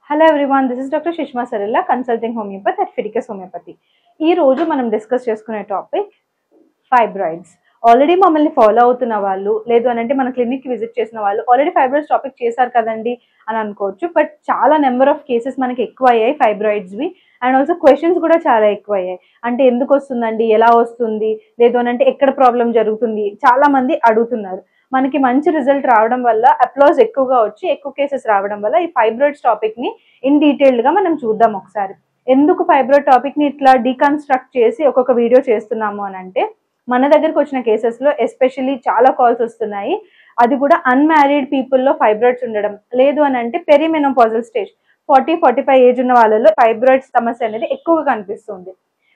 Hello everyone, this is Dr. Shishma Sarilla, consulting homeopath at Fiticus Homeopathy. ఈ రోజు మనం discuss చేసుకునే topic fibroids. Already మమ్మల్ని follow అవుతున్న వాళ్ళు లేదు అని అంటే మన క్లినిక్ విజిట్ చేసిన వాళ్ళు ఆల్రెడీ ఫైబ్రాయిడ్స్ టాపిక్ చేశారు కదండి అని అనుకోవచ్చు. బట్ చాలా నెంబర్ ఆఫ్ కేసెస్ మనకి ఎక్కువ అయ్యాయి ఫైబ్రాయిడ్స్వి. అండ్ ఆల్సో క్వశ్చన్స్ కూడా చాలా ఎక్కువ అయ్యాయి. అంటే ఎందుకు వస్తుందండి, ఎలా వస్తుంది, లేదు అని అంటే ఎక్కడ ప్రాబ్లం జరుగుతుంది, చాలా మంది అడుగుతున్నారు. మనకి మంచి రిజల్ట్ రావడం వల్ల అప్లాజ్ ఎక్కువగా వచ్చి ఎక్కువ కేసెస్ రావడం వల్ల ఈ ఫైబ్రాయిడ్స్ టాపిక్ ని ఇన్ డీటెయిల్డ్ గా మనం చూద్దాం ఒకసారి. ఎందుకు ఫైబ్రాయిడ్ టాపిక్ ని ఇట్లా డీకన్స్ట్రక్ట్ చేసి ఒక్కొక్క వీడియో చేస్తున్నాము అని అంటే, మన దగ్గరకు వచ్చిన కేసెస్ లో ఎస్పెషల్లీ చాలా కాల్స్ వస్తున్నాయి. అది కూడా అన్మ్యారీడ్ పీపుల్ లో ఫైబ్రాయిడ్స్ ఉండడం, లేదు అని అంటే పెరిమెనోపాజల్ స్టేజ్ 40-45 ఏజ్ ఉన్న వాళ్ళలో ఫైబ్రాయిడ్స్ సమస్య అనేది ఎక్కువగా కనిపిస్తుంది.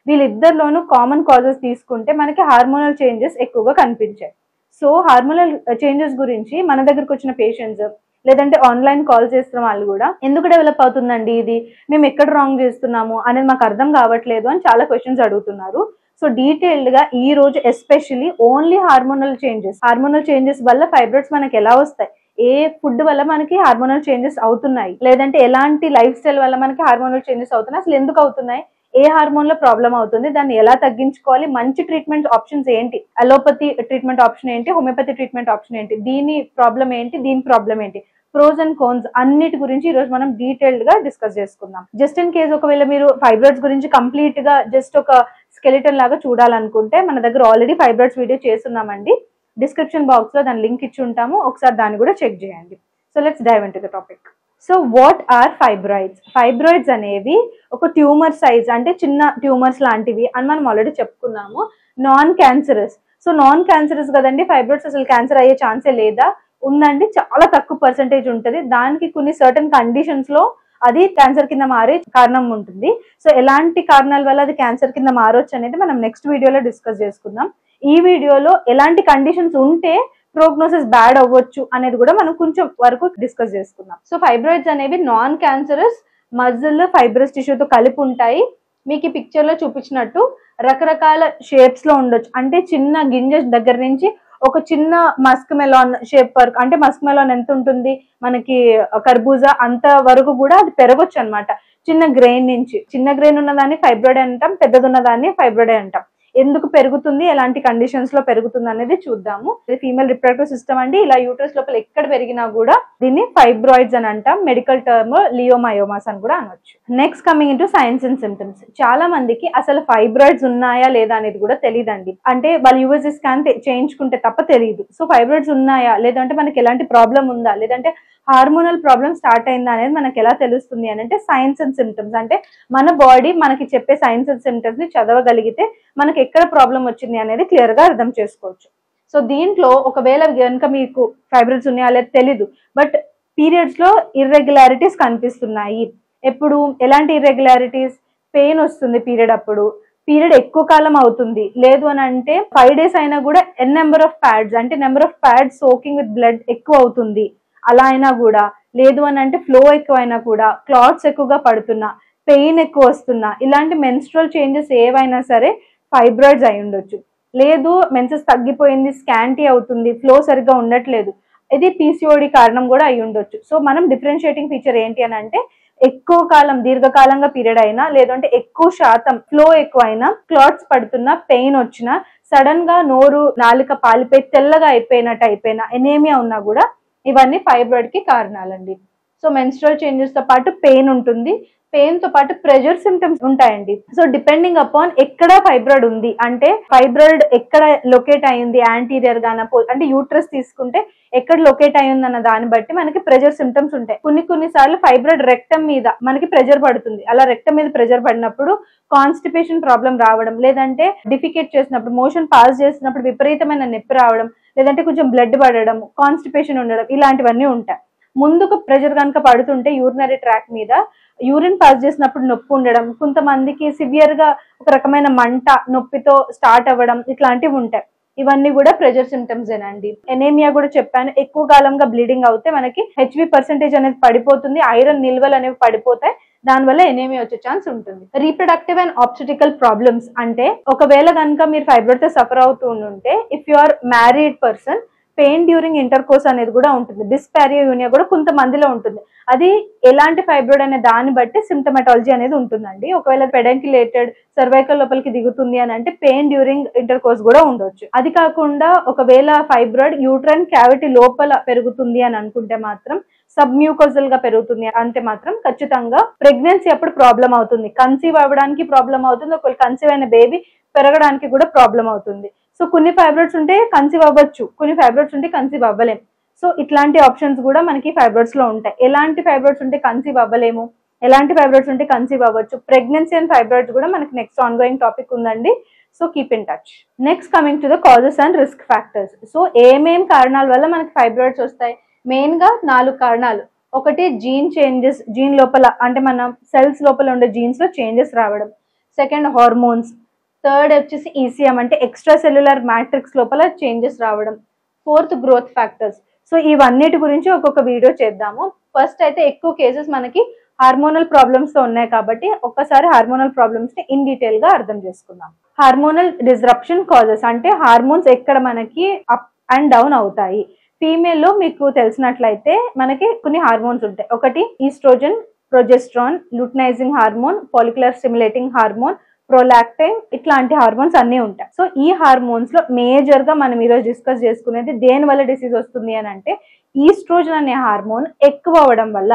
వీళ్ళిద్దరిలోనూ కామన్ కాజెస్ తీసుకుంటే మనకి హార్మోనల్ చేంజెస్ ఎక్కువగా కనిపించాయి. సో హార్మోనల్ చేంజెస్ గురించి మన దగ్గరకు వచ్చిన పేషెంట్స్ లేదంటే ఆన్లైన్ కాల్ చేస్తున్న వాళ్ళు కూడా ఎందుకు డెవలప్ అవుతుందండి ఇది, మేము ఎక్కడ రాంగ్ చేస్తున్నాము అనేది మాకు అర్థం కావట్లేదు అని చాలా క్వశ్చన్స్ అడుగుతున్నారు. సో డీటెయిల్డ్ గా ఈ రోజు ఎస్పెషల్లీ ఓన్లీ హార్మోనల్ చేంజెస్ వల్ల ఫైబ్రాయిడ్స్ మనకి ఎలా వస్తాయి, ఏ ఫుడ్ వల్ల మనకి హార్మోనల్ చేంజెస్ అవుతున్నాయి, లేదంటే ఎలాంటి లైఫ్ స్టైల్ వల్ల మనకి హార్మోనల్ చేంజెస్ అవుతున్నాయి, అసలు ఎందుకు అవుతున్నాయి, ఏ హార్మోన్ లో ప్రాబ్లం అవుతుంది, దాన్ని ఎలా తగ్గించుకోవాలి, మంచి ట్రీట్మెంట్ ఆప్షన్స్ ఏంటి, అలోపతి ట్రీట్మెంట్ ఆప్షన్ ఏంటి, హోమియోపతి ట్రీట్మెంట్ ఆప్షన్ ఏంటి, దీని ప్రాబ్లం ఏంటి, దీని ప్రాబ్లం ఏంటి, ప్రోస్ అండ్ కోన్స్ అన్నిటి గురించి ఈ రోజు మనం డీటెయిల్డ్ గా డిస్కస్ చేసుకుందాం. జస్ట్ ఇన్ కేస్ ఒకవేళ మీరు ఫైబ్రాయిడ్స్ గురించి కంప్లీట్ గా జస్ట్ ఒక స్కెలిటన్ లాగా చూడాలనుకుంటే మన దగ్గర ఆల్రెడీ ఫైబ్రాయిడ్స్ వీడియో చేస్తున్నామండి. డిస్క్రిప్షన్ బాక్స్ లో దాని లింక్ ఇచ్చి ఉంటాము, ఒకసారి దాన్ని కూడా చెక్ చేయండి. So let's dive into the topic. So what are fibroids? Fibroids అనేవి ఒక ట్యూమర్ సైజ్, అంటే చిన్న ట్యూమర్స్ లాంటివి అని మనం ఆల్రెడీ చెప్పుకున్నాము. Non cancerous. So non cancerous కదండి ఫైబ్రాయిడ్స్, అసలు క్యాన్సర్ అయ్యే ఛాన్సే లేదా? ఉందండి, చాలా తక్కువ పర్సెంటేజ్ ఉంటుంది. దానికి కొన్ని సర్టన్ కండిషన్స్ లో అది క్యాన్సర్ కింద మారే కారణం ఉంటుంది. సో ఎలాంటి కారణాల వల్ల అది క్యాన్సర్ కింద మారొచ్చు అనేది మనం నెక్స్ట్ వీడియోలో డిస్కస్ చేసుకుందాం. ఈ వీడియోలో ఎలాంటి కండిషన్స్ ఉంటే ప్రోగ్నోసిస్ బ్యాడ్ అవ్వచ్చు అనేది కూడా మనం కొంచెం వరకు డిస్కస్ చేసుకుందాం. సో ఫైబ్రాయిడ్స్ అనేవి నాన్ క్యాన్సరస్ మజిల్ ఫైబ్రస్ టిష్యూతో కలిపి ఉంటాయి. మీకు ఈ పిక్చర్ లో చూపించినట్టు రకరకాల షేప్స్ లో ఉండొచ్చు. అంటే చిన్న గింజ దగ్గర నుంచి ఒక చిన్న మస్క్ మెలాన్ షేప్ వరకు, అంటే మస్క్ మెలాన్ ఎంత ఉంటుంది మనకి కర్బూజా అంత వరకు కూడా అది పెరగొచ్చు అనమాట. చిన్న గ్రెయిన్ నుంచి, చిన్న గ్రెయిన్ ఉన్నదాన్ని ఫైబ్రాయిడ్ అంటాం, పెద్దది ఉన్నదాన్ని ఫైబ్రాయిడ్ అంటాం. ఎందుకు పెరుగుతుంది, ఎలాంటి కండిషన్స్ లో పెరుగుతుంది అనేది చూద్దాము. ఇది ఫీమేల్ రిప్రొడక్టివ్ సిస్టమ్ అండి. ఇలా యూట్రస్ లోపల ఎక్కడ పెరిగినా కూడా దీన్ని ఫైబ్రాయిడ్స్ అని అంటాం. మెడికల్ టర్మ్ లియోమయోమాస్ అని కూడా అనొచ్చు. Next coming into science and symptoms. చాలా మందికి అసలు ఫైబ్రాయిడ్స్ ఉన్నాయా లేదా అనేది కూడా తెలియదండి. అంటే వాళ్ళు యూఎస్జీ స్కాన్ చేయించుకుంటే తప్ప తెలియదు. సో ఫైబ్రాయిడ్స్ ఉన్నాయా, లేదంటే మనకి ఎలాంటి ప్రాబ్లం ఉందా, లేదంటే హార్మోనల్ ప్రాబ్లం స్టార్ట్ అయిందా అనేది మనకి ఎలా తెలుస్తుంది అని అంటే సైన్స్ అండ్ సిమ్టమ్స్. అంటే మన బాడీ మనకి చెప్పే సైన్స్ అండ్ సిమ్టమ్స్ ని చదవగలిగితే మనకి ఎక్కడ ప్రాబ్లం వచ్చింది అనేది క్లియర్ గా అర్థం చేసుకోవచ్చు. సో దీంట్లో ఒకవేళ కనుక మీకు ఫైబ్రాయిడ్స్ ఉన్నాయా లేదా తెలీదు, బట్ పీరియడ్స్ లో ఇర్రెగ్యులారిటీస్ కనిపిస్తున్నాయి. ఎప్పుడు, ఎలాంటి ఇర్రెగ్యులారిటీస్? పెయిన్ వస్తుంది పీరియడ్ అప్పుడు, పీరియడ్ ఎక్కువ కాలం అవుతుంది, లేదు అని అంటే 5 days అయినా కూడా నెంబర్ ఆఫ్ ప్యాడ్స్, అంటే number of pads soaking with blood ఎక్కువ అవుతుంది, అలా అయినా కూడా, లేదు అని అంటే ఫ్లో ఎక్కువ అయినా కూడా, క్లాట్స్ ఎక్కువగా పడుతున్నా, పెయిన్ ఎక్కువ వస్తున్నా, ఇలాంటి మెన్స్ట్రల్ చేంజెస్ ఏవైనా సరే ఫైబ్రాయిడ్స్ అయి ఉండొచ్చు. లేదు మెన్సెస్ తగ్గిపోయింది, స్కాంటీ అవుతుంది, ఫ్లో సరిగ్గా ఉండట్లేదు, ఇది పీసీఓడి కారణం కూడా అయి ఉండొచ్చు. సో మనం డిఫరెన్షియేటింగ్ ఫీచర్ ఏంటి అని అంటే ఎక్కువ కాలం దీర్ఘకాలంగా పీరియడ్ అయినా, లేదంటే ఎక్కువ శాతం ఫ్లో ఎక్కువ అయినా, క్లాట్స్ పడుతున్నా, పెయిన్ వచ్చినా, సడన్ గా నోరు నాలుక పాలిపోయి తెల్లగా అయిపోయినా, ఎనేమియా ఉన్నా కూడా ఇవన్నీ ఫైబ్రాయిడ్ కి కారణాలండి. సో మెన్స్ట్రల్ చేంజెస్ తో పాటు పెయిన్ ఉంటుంది, పెయిన్ తో పాటు ప్రెషర్ సిమ్టమ్స్ ఉంటాయండి. సో డిపెండింగ్ అపాన్ ఎక్కడ ఫైబ్రాయిడ్ ఉంది, అంటే ఫైబ్రాయిడ్ ఎక్కడ లొకేట్ అయింది, యాంటీరియర్ గానా, అంటే యూట్రస్ తీసుకుంటే ఎక్కడ లొకేట్ అయ్యింది అన్న దాన్ని బట్టి మనకి ప్రెషర్ సిమ్టమ్స్ ఉంటాయి. కొన్ని సార్లు ఫైబ్రాయిడ్ రెక్టమ్ మీద మనకి ప్రెషర్ పడుతుంది. అలా రెక్టమ్ మీద ప్రెషర్ పడినప్పుడు కాన్స్టిపేషన్ ప్రాబ్లం రావడం, లేదంటే డిఫికేట్ చేసినప్పుడు, మోషన్ పాస్ చేసినప్పుడు విపరీతమైన నొప్పి రావడం, లేదంటే కొంచెం బ్లడ్ పడడం, కాన్స్టిపేషన్ ఉండడం, ఇలాంటివన్నీ ఉంటాయి. ముందుకు ప్రెషర్ కనుక పడుతుంటే యూరినరీ ట్రాక్ మీద యూరిన్ పాస్ చేసినప్పుడు నొప్పి ఉండడం, కొంతమందికి సివియర్ గా ఒక రకమైన మంట, నొప్పితో స్టార్ట్ అవ్వడం, ఇట్లాంటివి ఉంటాయి. ఇవన్నీ కూడా ప్రెషర్ సిమ్టమ్స్ ఏనండి. ఎనేమియా కూడా చెప్పాను, ఎక్కువ కాలంగా బ్లీడింగ్ అవుతే మనకి హెచ్బి పర్సెంటేజ్ అనేది పడిపోతుంది, ఐరన్ నిల్వలు అనేవి పడిపోతాయి, దానివల్ల ఎనేమియా వచ్చే ఛాన్స్ ఉంటుంది. రీప్రొడక్టివ్ అండ్ ఆబ్స్టెటికల్ ప్రాబ్లమ్స్ అంటే ఒకవేళ కనుక మీరు ఫైబ్రాయిడ్ తో సఫర్ అవుతూ ఉంటే, if you are married person, pain during intercourse అనేది కూడా ఉంటుంది. డిస్పారియోయూనియా కూడా కొంతమందిలో ఉంటుంది. అది ఎలాంటి ఫైబ్రాయిడ్ అనే దాన్ని బట్టి సిమ్టమాటాలజీ అనేది ఉంటుందండి. ఒకవేళ పెడెంక్యులేటెడ్ సర్వైకల్ లోపలికి దిగుతుంది అని అంటే పెయిన్ డ్యూరింగ్ ఇంటర్ కోర్స్ కూడా ఉండొచ్చు. అది కాకుండా ఒకవేళ ఫైబ్రాయిడ్ యూట్రైన్ క్యావిటీ లోపల పెరుగుతుంది అని అనుకుంటే మాత్రం సబ్మ్యూకోజల్ గా పెరుగుతుంది అంటే మాత్రం ఖచ్చితంగా ప్రెగ్నెన్సీ అప్పుడు ప్రాబ్లం అవుతుంది. కన్సీవ్ అవ్వడానికి ప్రాబ్లం అవుతుంది. ఒకవేళ కన్సీవ్ అయిన బేబీ పెరగడానికి కూడా ప్రాబ్లం అవుతుంది. సో కొన్ని ఫైబ్రాయిడ్స్ ఉంటే కన్సీవ్ అవ్వచ్చు, కొన్ని ఫైబ్రాయిడ్స్ ఉంటే కన్సీవ్ అవ్వలేం. సో ఇట్లాంటి ఆప్షన్స్ కూడా మనకి ఫైబ్రాయిడ్స్ లో ఉంటాయి. ఎలాంటి ఫైబ్రాయిడ్స్ ఉంటే కన్సీవ్ అవ్వలేము, ఎలాంటి ఫైబ్రాయిడ్స్ ఉంటే కన్సీవ్ అవ్వచ్చు, ప్రెగ్నెన్సీ అండ్ ఫైబ్రాయిడ్స్ కూడా మనకి నెక్స్ట్ ఆన్ గోయింగ్ టాపిక్ ఉందండి. So keep in touch. Next coming to the causes and risk factors. So ఏమేం కారణాల వల్ల మనకి ఫైబ్రాయిడ్స్ వస్తాయి? మెయిన్ గా 4 కారణాలు. ఒకటి జీన్ చేంజెస్, జీన్ లోపల అంటే మన సెల్స్ లోపల ఉండే జీన్స్ లో చేంజెస్ రావడం. Second hormones. థర్డ్ వచ్చేసి ఈసీఎం అంటే ఎక్స్ట్రా సెల్యులర్ మ్యాట్రిక్స్ లోపల చేంజెస్ రావడం. Fourth growth factors. సో ఇవన్నిటి గురించి ఒక్కొక్క వీడియో చేద్దాము. ఫస్ట్ అయితే ఎక్కువ కేసెస్ మనకి హార్మోనల్ ప్రాబ్లమ్స్ తో ఉన్నాయి కాబట్టి ఒక్కసారి హార్మోనల్ ప్రాబ్లమ్స్ ని ఇన్ డీటెయిల్ గా అర్థం చేసుకుందాం. హార్మోనల్ డిస్రప్షన్ కాజెస్ అంటే హార్మోన్స్ ఎక్కడ మనకి అప్ అండ్ డౌన్ అవుతాయి. ఫీమేల్ లో మీకు తెలిసినట్లయితే మనకి కొన్ని హార్మోన్స్ ఉంటాయి. ఒకటి oestrogen, progesterone, luteinising hormone, follicular stimulating hormone, prolactin, ఇట్లాంటి హార్మోన్స్ అన్ని ఉంటాయి. సో ఈ హార్మోన్స్ లో మేజర్ గా మనం ఈరోజు డిస్కస్ చేసుకునేది దేని వల్ల డిసీజ్ వస్తుంది అని అంటే ఈస్ట్రోజన్ అనే హార్మోన్ ఎక్కువ అవడం వల్ల.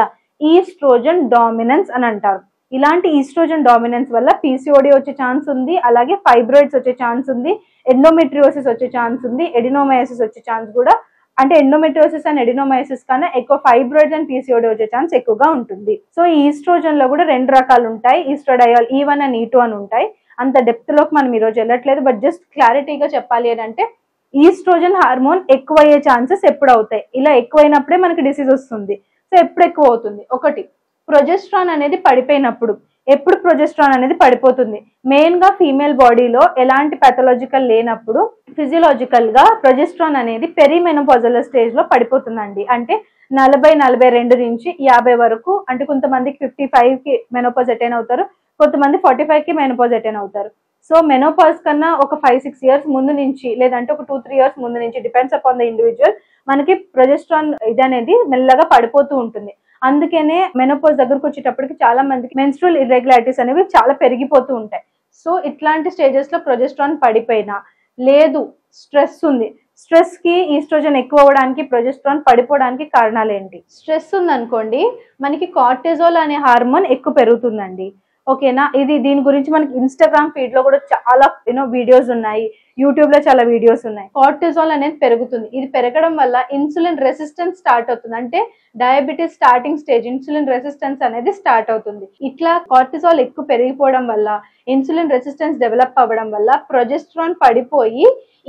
ఈస్ట్రోజన్ డామినెన్స్ అని అంటారు. ఇలాంటి ఈస్ట్రోజన్ డామినెన్స్ వల్ల పీసీఓడి వచ్చే ఛాన్స్ ఉంది, అలాగే ఫైబ్రాయిడ్స్ వచ్చే ఛాన్స్ ఉంది, ఎండోమెట్రియోసిస్ వచ్చే ఛాన్స్ ఉంది, ఎడినోమయోసిస్ వచ్చే ఛాన్స్ కూడా, అంటే ఎండోమెట్రియోసిస్ అండ్ ఎడినోమయోసిస్ కన్నా ఎక్కువ ఫైబ్రాయిడ్స్ అండ్ పీసీఓడి వచ్చే ఛాన్స్ ఎక్కువగా ఉంటుంది. సో ఈ ఈస్ట్రోజన్ లో కూడా 2 రకాలు ఉంటాయి. ఈస్ట్రోడయాల్ E1 అండ్ E2 అని ఉంటాయి. అంత డెప్త్ లోకి మనం ఈ రోజు వెళ్ళట్లేదు, బట్ జస్ట్ క్లారిటీగా చెప్పాలి అని అంటే ఈస్ట్రోజన్ హార్మోన్ ఎక్కువ అయ్యే ఛాన్సెస్ ఎప్పుడు అవుతాయి, ఇలా ఎక్కువైనప్పుడే మనకి డిసీజ్ వస్తుంది. సో ఎప్పుడు ఎక్కువ అవుతుంది? ఒకటి, ప్రొజెస్ట్రాన్ అనేది పడిపోయినప్పుడు. ఎప్పుడు ప్రొజెస్ట్రాన్ అనేది పడిపోతుంది? మెయిన్ గా ఫీమేల్ బాడీలో ఎలాంటి పాథలాజికల్ లేనప్పుడు ఫిజియలాజికల్ గా ప్రొజెస్ట్రాన్ అనేది పెరిమెనోపాజల్ స్టేజ్ లో పడిపోతుందండి. అంటే 40-42 నుంచి 50 వరకు. అంటే కొంతమందికి 55 కి మెనోపాజ్ అటైన్ అవుతారు, కొంతమంది 45 కి మెనోపాజ్ అటైన్ అవుతారు. సో మెనోపాజ్ కన్నా ఒక 5-6 ఇయర్స్ ముందు నుంచి, లేదంటే ఒక 2-3 ఇయర్స్ ముందు నుంచి, డిపెండ్స్ అపాన్ ద ఇండివిజువల్, మనకి ప్రొజెస్ట్రాన్ ఇది అనేది మెల్లగా పడిపోతూ ఉంటుంది. అందుకనే మెనోపాజ్ దగ్గరకు వచ్చేటప్పటికి చాలా మందికి మెన్స్ట్రువల్ ఇర్రెగ్యులారిటీస్ అనేవి చాలా పెరిగిపోతూ ఉంటాయి. సో ఇట్లాంటి స్టేజెస్ లో ప్రొజెస్ట్రాన్ పడిపోయినా, లేదు స్ట్రెస్ ఉంది, స్ట్రెస్ కి ఈస్ట్రోజన్ ఎక్కువ అవ్వడానికి, ప్రొజెస్ట్రాన్ పడిపోవడానికి కారణాలు ఏంటి? స్ట్రెస్ ఉందనుకోండి, మనకి కార్టిజోల్ అనే హార్మోన్ ఎక్కువ పెరుగుతుందండి. ఓకేనా? దీని గురించి మనకి ఇన్స్టాగ్రామ్ ఫీడ్ లో కూడా చాలా వీడియోస్ ఉన్నాయి, యూట్యూబ్ లో చాలా వీడియోస్ ఉన్నాయి. కార్టిజోల్ అనేది పెరుగుతుంది. ఇది పెరగడం వల్ల ఇన్సులిన్ రెసిస్టెన్స్ స్టార్ట్ అవుతుంది. అంటే diabetes starting stage, insulin resistance అనేది స్టార్ట్ అవుతుంది. ఇట్లా కార్టిజోల్ ఎక్కువ పెరిగిపోవడం వల్ల, ఇన్సులిన్ రెసిస్టెన్స్ డెవలప్ అవ్వడం వల్ల ప్రొజెస్ట్రాన్ పడిపోయి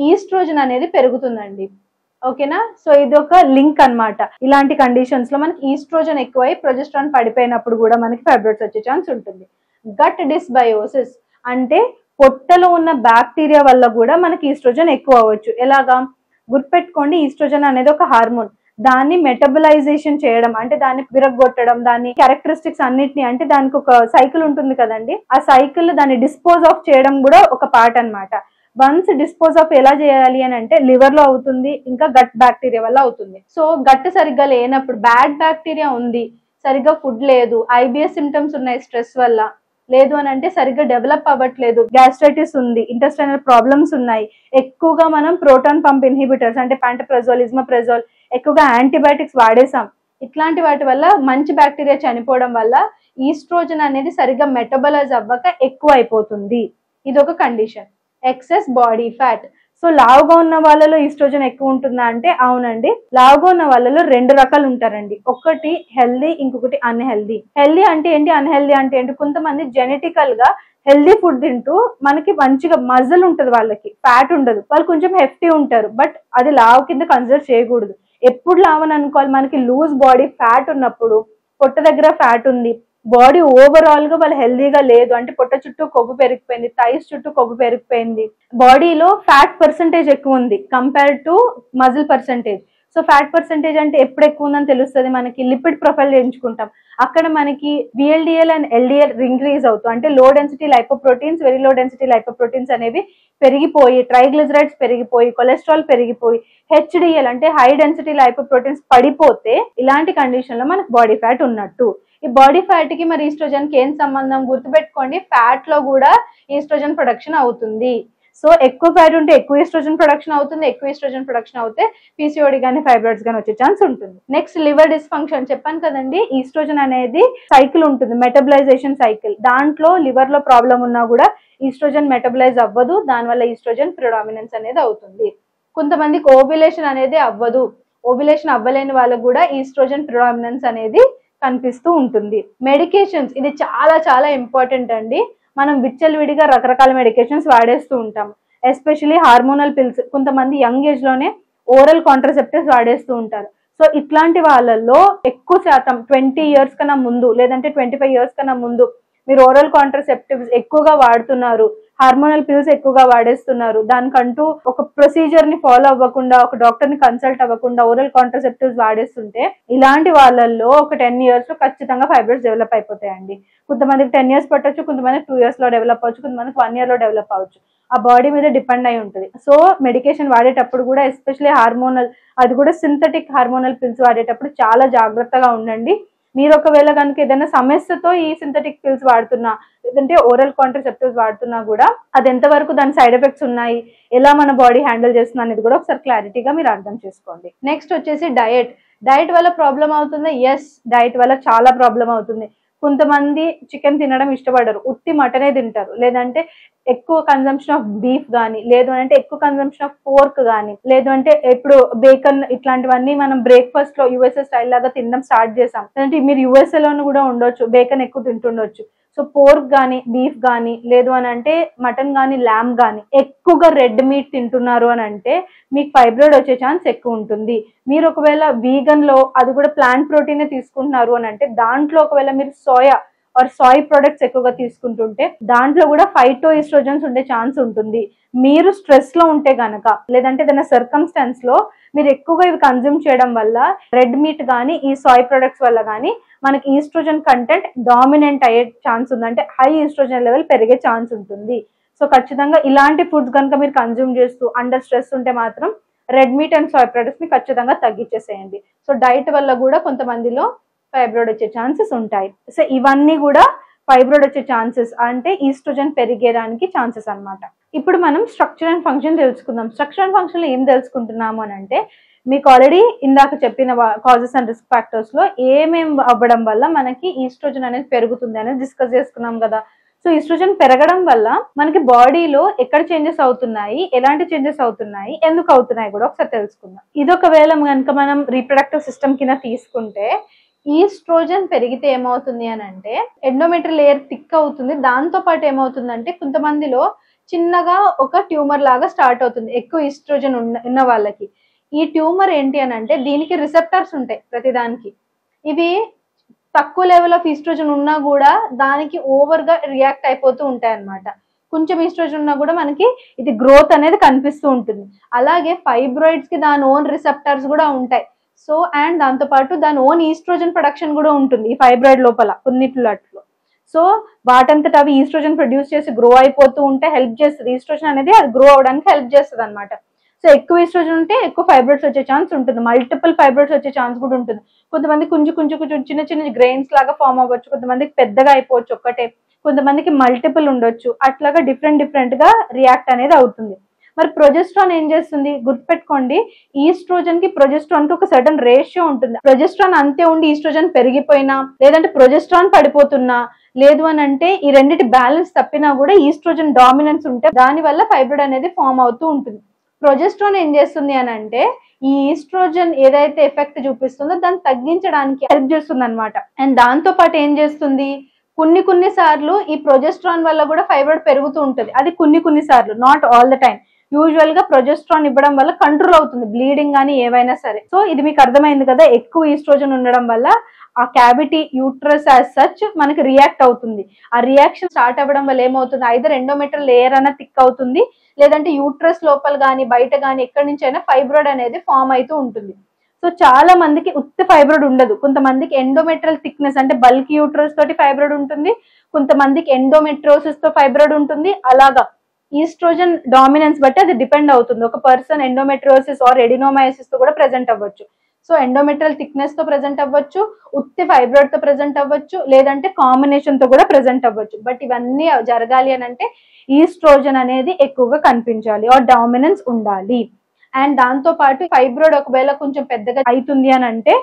ఈస్ట్రోజన్ అనేది పెరుగుతుందండి. ఓకేనా? సో ఇది ఒక లింక్ అన్నమాట. ఇలాంటి కండిషన్స్ లో మనకి ఈస్ట్రోజన్ ఎక్కువై ప్రొజెస్ట్రాన్ పడిపోయినప్పుడు కూడా మనకి ఫైబ్రాయిడ్స్ వచ్చే ఛాన్స్ ఉంటుంది. గట్ డిస్బయోసిస్ అంటే పొట్టలో ఉన్న బ్యాక్టీరియా వల్ల కూడా మనకి ఈస్ట్రోజన్ ఎక్కువ అవ్వచ్చు. ఎలాగా? గుర్తుపెట్టుకోండి, ఈస్ట్రోజన్ అనేది ఒక హార్మోన్. దాన్ని మెటబలైజేషన్ చేయడం అంటే దాన్ని విరగొట్టడం, దాని క్యారెక్టరిస్టిక్స్ అన్నిటిని, అంటే దానికి ఒక సైకిల్ ఉంటుంది కదండి, ఆ సైకిల్ దాన్ని డిస్పోజ్ ఆఫ్ చేయడం కూడా ఒక పార్ట్ అన్నమాట. వన్స్ డిస్పోజ్ ఆఫ్ ఎలా చేయాలి అని అంటే లివర్ లో అవుతుంది, ఇంకా గట్ బ్యాక్టీరియా వల్ల అవుతుంది. సో గట్ సరిగ్గా లేనప్పుడు, బ్యాడ్ బ్యాక్టీరియా ఉంది, సరిగ్గా ఫుడ్ లేదు, ఐబిఎస్ సిమ్టమ్స్ ఉన్నాయి స్ట్రెస్ వల్ల, లేదు అని అంటే సరిగ్గా డెవలప్ అవ్వట్లేదు, గ్యాస్ట్రైటిస్ ఉంది, ఇంటెస్టైనల్ ప్రాబ్లమ్స్ ఉన్నాయి, ఎక్కువగా మనం ప్రోటాన్ పంప్ ఇన్హిబిటర్స్ అంటే పాంటప్రజోల్, ఇస్మప్రజోల్, ఎక్కువగా యాంటీబయాటిక్స్ వాడేసాం, ఇట్లాంటి వాటి వల్ల మంచి బ్యాక్టీరియా చనిపోవడం వల్ల ఈస్ట్రోజన్ అనేది సరిగ్గా మెటబలైజ్ అవ్వక ఎక్కువ అయిపోతుంది. ఇది ఒక condition. Excess body fat. So లావుగా ఉన్న వాళ్ళలో ఈస్ట్రోజన్ ఎక్కువ ఉంటుందా అంటే అవునండి, లావుగా ఉన్న వాళ్ళలో 2 రకాలు ఉంటారండి. ఒకటి హెల్దీ, ఇంకొకటి అన్హెల్దీ. హెల్దీ అంటే ఏంటి, అన్హెల్దీ అంటే ఏంటి? కొంతమంది జెనెటికల్ గా హెల్దీ ఫుడ్ తింటూ మనకి మంచిగా మజిల్ ఉంటుంది, వాళ్ళకి ఫ్యాట్ ఉండదు, వాళ్ళు కొంచెం హెఫ్టీ ఉంటారు, బట్ అది లావు కింద కన్సిడర్ చేయకూడదు. ఎప్పుడు లావని అనుకోవాలి? మనకి లూజ్ బాడీ ఫ్యాట్ ఉన్నప్పుడు, పొట్ట దగ్గర ఫ్యాట్ ఉంది, బాడీ ఓవరాల్ గా వాళ్ళు హెల్దీగా లేదు అంటే పొట్ట చుట్టూ కొవ్వు పెరిగిపోయింది, థైస్ చుట్టూ కొవ్వు పెరిగిపోయింది, బాడీలో ఫ్యాట్ పర్సంటేజ్ ఎక్కువ ఉంది compare to muscle percentage. So fat percentage అంటే ఎప్పుడు ఎక్కువ ఉందని తెలుస్తుంది మనకి, లిపిడ్ ప్రొఫైల్ చేయించుకుంటాం, అక్కడ మనకి VLDL అండ్ LDL ఇంక్రీజ్ అవుతాయి, అంటే low density lipoproteins, very low density lipoproteins అనేవి పెరిగిపోయి, ట్రైగ్లిజరైడ్స్ పెరిగిపోయి, కొలెస్ట్రాల్ పెరిగిపోయి, HDL అంటే హై డెన్సిటీ లైపోప్రోటీన్స్ పడిపోతే ఇలాంటి కండిషన్ లో మనకు బాడీ ఫ్యాట్ ఉన్నట్టు. ఈ బాడీ ఫ్యాట్ కి మరి ఈస్ట్రోజన్ కి ఏం సంబంధం? గుర్తుపెట్టుకోండి, ఫ్యాట్ లో కూడా ఈస్ట్రోజన్ ప్రొడక్షన్ అవుతుంది. సో ఎక్కువ ఫ్యాట్ ఉంటే ఎక్కువ ఈస్ట్రోజన్ ప్రొడక్షన్ అవుతుంది, ఎక్కువ ఈస్ట్రోజన్ ప్రొడక్షన్ అవుతే PCOD కానీ ఫైబ్రాయిడ్స్ కానీ వచ్చే ఛాన్స్ ఉంటుంది. Next liver dysfunction. చెప్పాను కదండి, ఈస్ట్రోజన్ అనేది సైకిల్ ఉంటుంది, మెటబలైజేషన్ సైకిల్. దాంట్లో లివర్ లో ప్రాబ్లం ఉన్నా కూడా ఈస్ట్రోజన్ మెటబలైజ్ అవ్వదు, దానివల్ల ఈస్ట్రోజన్ ప్రిడామినెన్స్ అనేది అవుతుంది. కొంతమందికి ఓవ్యులేషన్ అనేది అవ్వదు, ఓవ్యులేషన్ అవ్వలేని వాళ్ళకు కూడా ఈస్ట్రోజన్ ప్రిడామినెన్స్ అనేది కనిపిస్తూ ఉంటుంది. మెడికేషన్స్, ఇది చాలా చాలా ఇంపార్టెంట్ అండి. మనం విచ్చలవిడిగా రకరకాల మెడికేషన్స్ వాడేస్తూ ఉంటాం, ఎస్పెషలీ హార్మోనల్ పిల్స్. కొంతమంది యంగ్ ఏజ్ లోనే ఓరల్ కాంట్రసెప్టివ్స్ వాడేస్తూ ఉంటారు. సో ఇట్లాంటి వాళ్ళల్లో ఎక్కువ శాతం 20 years కన్నా ముందు, లేదంటే 25 years కన్నా ముందు మీరు ఓరల్ కాంట్రసెప్టివ్స్ ఎక్కువగా వాడుతున్నారు, హార్మోనల్ పిల్స్ ఎక్కువగా వాడేస్తున్నారు, దానికంటూ ఒక ప్రొసీజర్ ని ఫాలో అవ్వకుండా, ఒక డాక్టర్ ని కన్సల్ట్ అవ్వకుండా ఓరల్ కాంట్రసెప్టివ్స్ వాడేస్తుంటే ఇలాంటి వాళ్ళల్లో ఒక 10 years లో ఖచ్చితంగా ఫైబ్రాయిడ్స్ డెవలప్ అయిపోతాయండి. కొంతమందికి 10 years పట్టొచ్చు, కొంతమందికి 2 years లో డెవలప్ అవ్వచ్చు, కొంతమందికి 1 year లో డెవలప్ అవ్వచ్చు. ఆ బాడీ మీద డిపెండ్ అయి ఉంటుంది. సో మెడికేషన్ వాడేటప్పుడు కూడా, ఎస్పెషలీ హార్మోనల్, అది కూడా సింథటిక్ హార్మోనల్ పిల్స్ వాడేటప్పుడు చాలా జాగ్రత్తగా ఉండండి. మీరు ఒకవేళ కనుక ఏదైనా సమస్యతో ఈ సింథటిక్ పిల్స్ వాడుతున్నా, లేదంటే ఓరల్ కాంట్రసెప్టివ్స్ వాడుతున్నా కూడా అది ఎంతవరకు దాని సైడ్ ఎఫెక్ట్స్ ఉన్నాయి, ఎలా మన బాడీ హ్యాండిల్ చేస్తుంది అనేది కూడా ఒకసారి క్లారిటీగా మీరు అర్థం చేసుకోండి. నెక్స్ట్ వచ్చేసి డయట్. డయట్ వల్ల ప్రాబ్లం అవుతుంది? ఎస్, డయట్ వల్ల చాలా ప్రాబ్లం అవుతుంది. కొంతమంది చికెన్ తినడం ఇష్టపడరు, ఉత్తి మటనే తింటారు, లేదంటే ఎక్కువ కన్సంప్షన్ ఆఫ్ బీఫ్ కానీ, లేదు అంటే ఎక్కువ కన్సంప్షన్ ఆఫ్ పోర్క్ కానీ, లేదు అంటే ఇప్పుడు బేకన్, ఇట్లాంటివన్నీ మనం బ్రేక్ఫాస్ట్ లో USA స్టైల్ లాగా తినడం స్టార్ట్ చేసాం. లేదంటే మీరు USA లోను కూడా ఉండొచ్చు, బేకన్ ఎక్కువ తింటుండొచ్చు. సో పోర్క్ కానీ, బీఫ్ కానీ, లేదు అని అంటే మటన్ కానీ, ల్యామ్ కానీ ఎక్కువగా రెడ్ మీట్ తింటున్నారు అని అంటే మీకు ఫైబ్రాయిడ్ వచ్చే ఛాన్స్ ఎక్కువ ఉంటుంది. మీరు ఒకవేళ వీగన్ లో, అది కూడా ప్లాంట్ ప్రోటీనే తీసుకుంటున్నారు అని అంటే దాంట్లో ఒకవేళ మీరు సోయా ఆర్ సాయ్ ప్రొడక్ట్స్ ఎక్కువగా తీసుకుంటుంటే దాంట్లో కూడా ఫైటోఈస్ట్రోజన్స్ ఉండే ఛాన్స్ ఉంటుంది. మీరు స్ట్రెస్ లో ఉంటే గనక, లేదంటే ఏదైనా సర్కమ్స్టాన్స్ లో మీరు ఎక్కువగా ఇవి కన్జ్యూమ్ చేయడం వల్ల, రెడ్ మీట్ కానీ ఈ సాయ్ ప్రొడక్ట్స్ వల్ల కానీ మనకి ఈస్ట్రోజన్ కంటెంట్ డామినెంట్ అయ్యే ఛాన్స్ ఉంది, అంటే హై ఈస్ట్రోజన్ లెవెల్ పెరిగే ఛాన్స్ ఉంటుంది. సో ఖచ్చితంగా ఇలాంటి ఫుడ్స్ కనుక మీరు కన్జ్యూమ్ చేస్తూ అండర్ స్ట్రెస్ ఉంటే మాత్రం red meat and Sai products ని ఖచ్చితంగా తగ్గించేసేయండి. సో డైట్ వల్ల కూడా కొంతమందిలో ఫైబ్రాయిడ్ వచ్చే ఛాన్సెస్ ఉంటాయి. సో ఇవన్నీ కూడా ఫైబ్రాయిడ్ వచ్చే ఛాన్సెస్, అంటే ఈస్ట్రోజన్ పెరిగేదానికి ఛాన్సెస్ అన్నమాట. ఇప్పుడు మనం స్ట్రక్చర్ అండ్ ఫంక్షన్ తెలుసుకుందాం. స్ట్రక్చర్ అండ్ ఫంక్షన్ లో ఏం తెలుసుకుంటున్నాము అని అంటే, మీకు ఆల్రెడీ ఇందాక చెప్పిన కాజెస్ అండ్ రిస్క్ ఫ్యాక్టర్స్ లో ఏమేం అవ్వడం వల్ల మనకి ఈస్ట్రోజన్ అనేది పెరుగుతుంది అనేది డిస్కస్ చేసుకున్నాం కదా. సో ఈస్ట్రోజన్ పెరగడం వల్ల మనకి బాడీలో ఎక్కడ చేంజెస్ అవుతున్నాయి, ఎలాంటి చేంజెస్ అవుతున్నాయి, ఎందుకు అవుతున్నాయి కూడా ఒకసారి తెలుసుకుందాం. ఇది ఒకవేళ కనుక మనం రీప్రొడక్టివ్ సిస్టమ్ కింద తీసుకుంటే, ఈస్ట్రోజన్ పెరిగితే ఏమవుతుంది అని అంటే ఎండోమెట్రియల్ లేయర్ థిక్ అవుతుంది. దాంతో పాటు ఏమవుతుందంటే కొంతమందిలో చిన్నగా ఒక ట్యూమర్ లాగా స్టార్ట్ అవుతుంది ఎక్కువ ఈస్ట్రోజన్ ఉన్న వాళ్ళకి. ఈ ట్యూమర్ ఏంటి అని అంటే దీనికి రిసెప్టర్స్ ఉంటాయి ప్రతిదానికి. ఇవి తక్కువ లెవెల్ ఆఫ్ ఈస్ట్రోజన్ ఉన్నా కూడా దానికి ఓవర్ గా రియాక్ట్ అయిపోతూ ఉంటాయి అన్నమాట. కొంచెం ఈస్ట్రోజన్ ఉన్నా కూడా మనకి ఇది గ్రోత్ అనేది కనిపిస్తూ ఉంటుంది. అలాగే ఫైబ్రాయిడ్స్ కి దాని ఓన్ రిసెప్టర్స్ కూడా ఉంటాయి. సో అండ్ దాంతో పాటు దాని ఓన్ ఈస్ట్రోజన్ ప్రొడక్షన్ కూడా ఉంటుంది ఈ ఫైబ్రాయిడ్ లోపల కొన్నిట్లో. సో వాటంతట అవి ఈస్ట్రోజన్ ప్రొడ్యూస్ చేసి గ్రో అయిపోతూ ఉంటే హెల్ప్ చేస్తుంది. ఈస్ట్రోజన్ అనేది అది గ్రో అవడానికి హెల్ప్ చేస్తుంది అనమాట. సో ఎక్కువ ఈస్ట్రోజన్ ఉంటే ఎక్కువ ఫైబ్రాయిడ్స్ వచ్చే ఛాన్స్ ఉంటుంది, మల్టిపుల్ ఫైబ్రాయిడ్స్ వచ్చే ఛాన్స్ కూడా ఉంటుంది. కొంతమంది కొంచెం చిన్న చిన్న గ్రెయిన్స్ లాగా ఫామ్ అవ్వచ్చు, కొంతమందికి పెద్దగా అయిపోవచ్చు ఒక్కటే, కొంతమందికి మల్టిపుల్ ఉండొచ్చు. అట్లాగా డిఫరెంట్ గా రియాక్ట్ అనేది అవుతుంది. మరి ప్రొజెస్ట్రాన్ ఏం చేస్తుంది గుర్తుపెట్టుకోండి, ఈస్ట్రోజన్ కి ప్రొజెస్ట్రాన్ కి ఒక సర్టన్ రేషియో ఉంటుంది. ప్రొజెస్ట్రాన్ అంతే ఉండి ఈస్ట్రోజన్ పెరిగిపోయినా, లేదంటే ప్రొజెస్ట్రాన్ పడిపోతున్నా, లేదు అని అంటే ఈ రెండింటి బ్యాలెన్స్ తప్పినా కూడా ఈస్ట్రోజన్ డామినెన్స్ ఉంటే దాని వల్ల ఫైబ్రాయిడ్ అనేది ఫామ్ అవుతూ ఉంటుంది. ప్రొజెస్ట్రాన్ ఏం చేస్తుంది అని అంటే ఈ ఈస్ట్రోజన్ ఏదైతే ఎఫెక్ట్ చూపిస్తుందో దాన్ని తగ్గించడానికి హెల్ప్ చేస్తుంది అనమాట. అండ్ దాంతో పాటు ఏం చేస్తుంది, కొన్ని సార్లు ఈ ప్రొజెస్ట్రాన్ వల్ల కూడా ఫైబ్రాయిడ్ పెరుగుతూ ఉంటుంది. అది కొన్ని సార్లు, not all the time. Usual గా ప్రొజెస్ట్రాన్ ఇవ్వడం వల్ల కంట్రోల్ అవుతుంది బ్లీడింగ్ కానీ ఏవైనా సరే. సో ఇది మీకు అర్థమైంది కదా, ఎక్కువ ఈస్ట్రోజన్ ఉండడం వల్ల ఆ క్యావిటీ యూట్రస్ యాజ్ సచ్ మనకి రియాక్ట్ అవుతుంది. ఆ రియాక్షన్ స్టార్ట్ అవ్వడం వల్ల ఏమవుతుంది, ఐదర్ ఎండోమెట్రియల్ లేయర్ అన్న థిక్ అవుతుంది, లేదంటే యూట్రస్ లోపల కానీ బయట కానీ ఎక్కడి నుంచి అయినా ఫైబ్రాయిడ్ అనేది ఫామ్ అవుతూ ఉంటుంది. సో చాలా మందికి ఉత్తి ఫైబ్రాయిడ్ ఉండదు. కొంతమందికి ఎండోమెట్రియల్ థిక్నెస్ అంటే బల్క్ యూట్రస్ తోటి ఫైబ్రాయిడ్ ఉంటుంది, కొంతమందికి ఎండోమెట్రోసిస్ తో ఫైబ్రాయిడ్ ఉంటుంది. అలాగా ఈస్ట్రోజన్ డామినెన్స్ బట్టి అది డిపెండ్ అవుతుంది. ఒక పర్సన్ ఎండోమెట్రోసిస్ ఆర్ ఎడినోమయోసిస్ తో కూడా ప్రెజెంట్ అవ్వచ్చు. సో ఎండోమెట్రియల్ థిక్నెస్ తో ప్రెజెంట్ అవ్వచ్చు, ఉత్తి ఫైబ్రాయిడ్ తో ప్రెజెంట్ అవ్వచ్చు, లేదంటే కాంబినేషన్ తో కూడా ప్రెజెంట్ అవ్వచ్చు. బట్ ఇవన్నీ జరగాలి అని అంటే ఈస్ట్రోజన్ అనేది ఎక్కువగా కనిపించాలి ఆర్ డామినెన్స్ ఉండాలి. అండ్ దాంతో పాటు ఫైబ్రాయిడ్ ఒకవేళ కొంచెం పెద్దగా అవుతుంది అని అంటే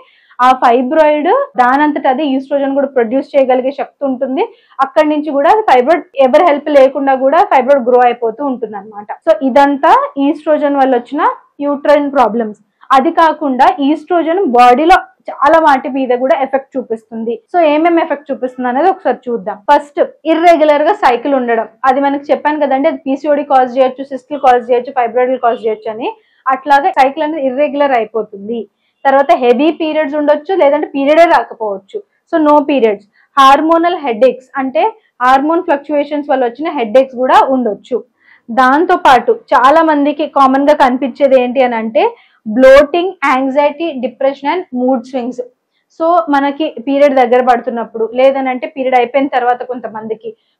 ఆ ఫైబ్రాయిడ్ దానంతట అది ఈస్ట్రోజన్ కూడా ప్రొడ్యూస్ చేయగలిగే శక్తి ఉంటుంది. అక్కడి నుంచి కూడా ఫైబ్రాయిడ్ ఎవరి హెల్ప్ లేకుండా కూడా ఫైబ్రాయిడ్ గ్రో అయిపోతూ ఉంటుంది అనమాట. సో ఇదంతా ఈస్ట్రోజన్ వల్ల వచ్చిన యూట్రైన్ ప్రాబ్లమ్స్. అది కాకుండా ఈస్ట్రోజన్ బాడీలో చాలా వాటి మీద కూడా ఎఫెక్ట్ చూపిస్తుంది. సో ఏమేమి ఎఫెక్ట్ చూపిస్తుంది అనేది ఒకసారి చూద్దాం. ఫస్ట్, ఇర్రెగ్యులర్ గా సైకిల్ ఉండడం. అది మనకి చెప్పాను కదండి, అది పీసీఓడి కాజ్ చేయొచ్చు, సిస్టల్ కాజ్ చేయొచ్చు, ఫైబ్రాయిడ్ కాజ్ చేయొచ్చు అని. అట్లాగా సైకిల్ అనేది ఇర్రెగ్యులర్ అయిపోతుంది. తర్వాత హెవీ పీరియడ్స్ ఉండొచ్చు, లేదంటే పీరియడే రాకపోవచ్చు. So no periods. Hormonal headaches అంటే హార్మోన్ ఫ్లక్చుయేషన్స్ వల్ల వచ్చిన హెడేక్స్ కూడా ఉండొచ్చు. దాంతో పాటు చాలా మందికి కామన్ గా కనిపించేది ఏంటి అని అంటే bloating, anxiety, depression and mood swings. So మనకి పీరియడ్ దగ్గర పడుతున్నప్పుడు, లేదనంటే పీరియడ్ అయిపోయిన తర్వాత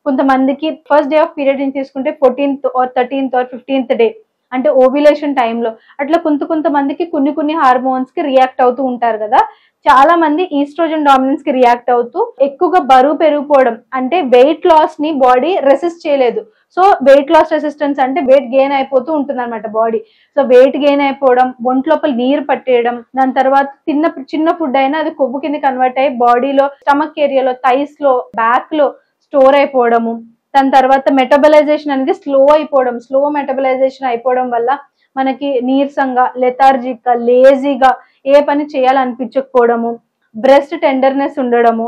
కొంతమందికి ఫస్ట్ డే ఆఫ్ పీరియడ్ ని తీసుకుంటే 14th or 13th or 15th day అంటే ఓవ్యులేషన్ టైంలో అట్లా కొంతమందికి కొన్ని హార్మోన్స్ కి రియాక్ట్ అవుతూ ఉంటారు కదా. చాలా మంది ఈస్ట్రోజన్ డామినెన్స్ కి రియాక్ట్ అవుతూ ఎక్కువగా బరువు పెరిగిపోవడం అంటే వెయిట్ లాస్ ని బాడీ రెసిస్ట్ చేయలేదు. సో వెయిట్ లాస్ రెసిస్టెన్స్ అంటే వెయిట్ గెయిన్ అయిపోతూ ఉంటుంది అనమాట బాడీ. సో వెయిట్ గెయిన్ అయిపోవడం, ఒంటి లోపల నీరు పట్టేయడం, దాని తర్వాత చిన్న ఫుడ్ అయినా అది కొవ్వు కింద కన్వర్ట్ అయ్యి బాడీలో స్టమక్ ఏరియాలో, థైస్ లో, బ్యాక్ లో స్టోర్ అయిపోవడము. దాని తర్వాత మెటబలైజేషన్ అనేది స్లో మెటబలైజేషన్ అయిపోవడం వల్ల మనకి నీరసంగా, లెథార్జిక్ గా, లేజీగా, ఏ పని చేయాలనిపించకపోవడము, బ్రెస్ట్ టెండర్నెస్ ఉండడము,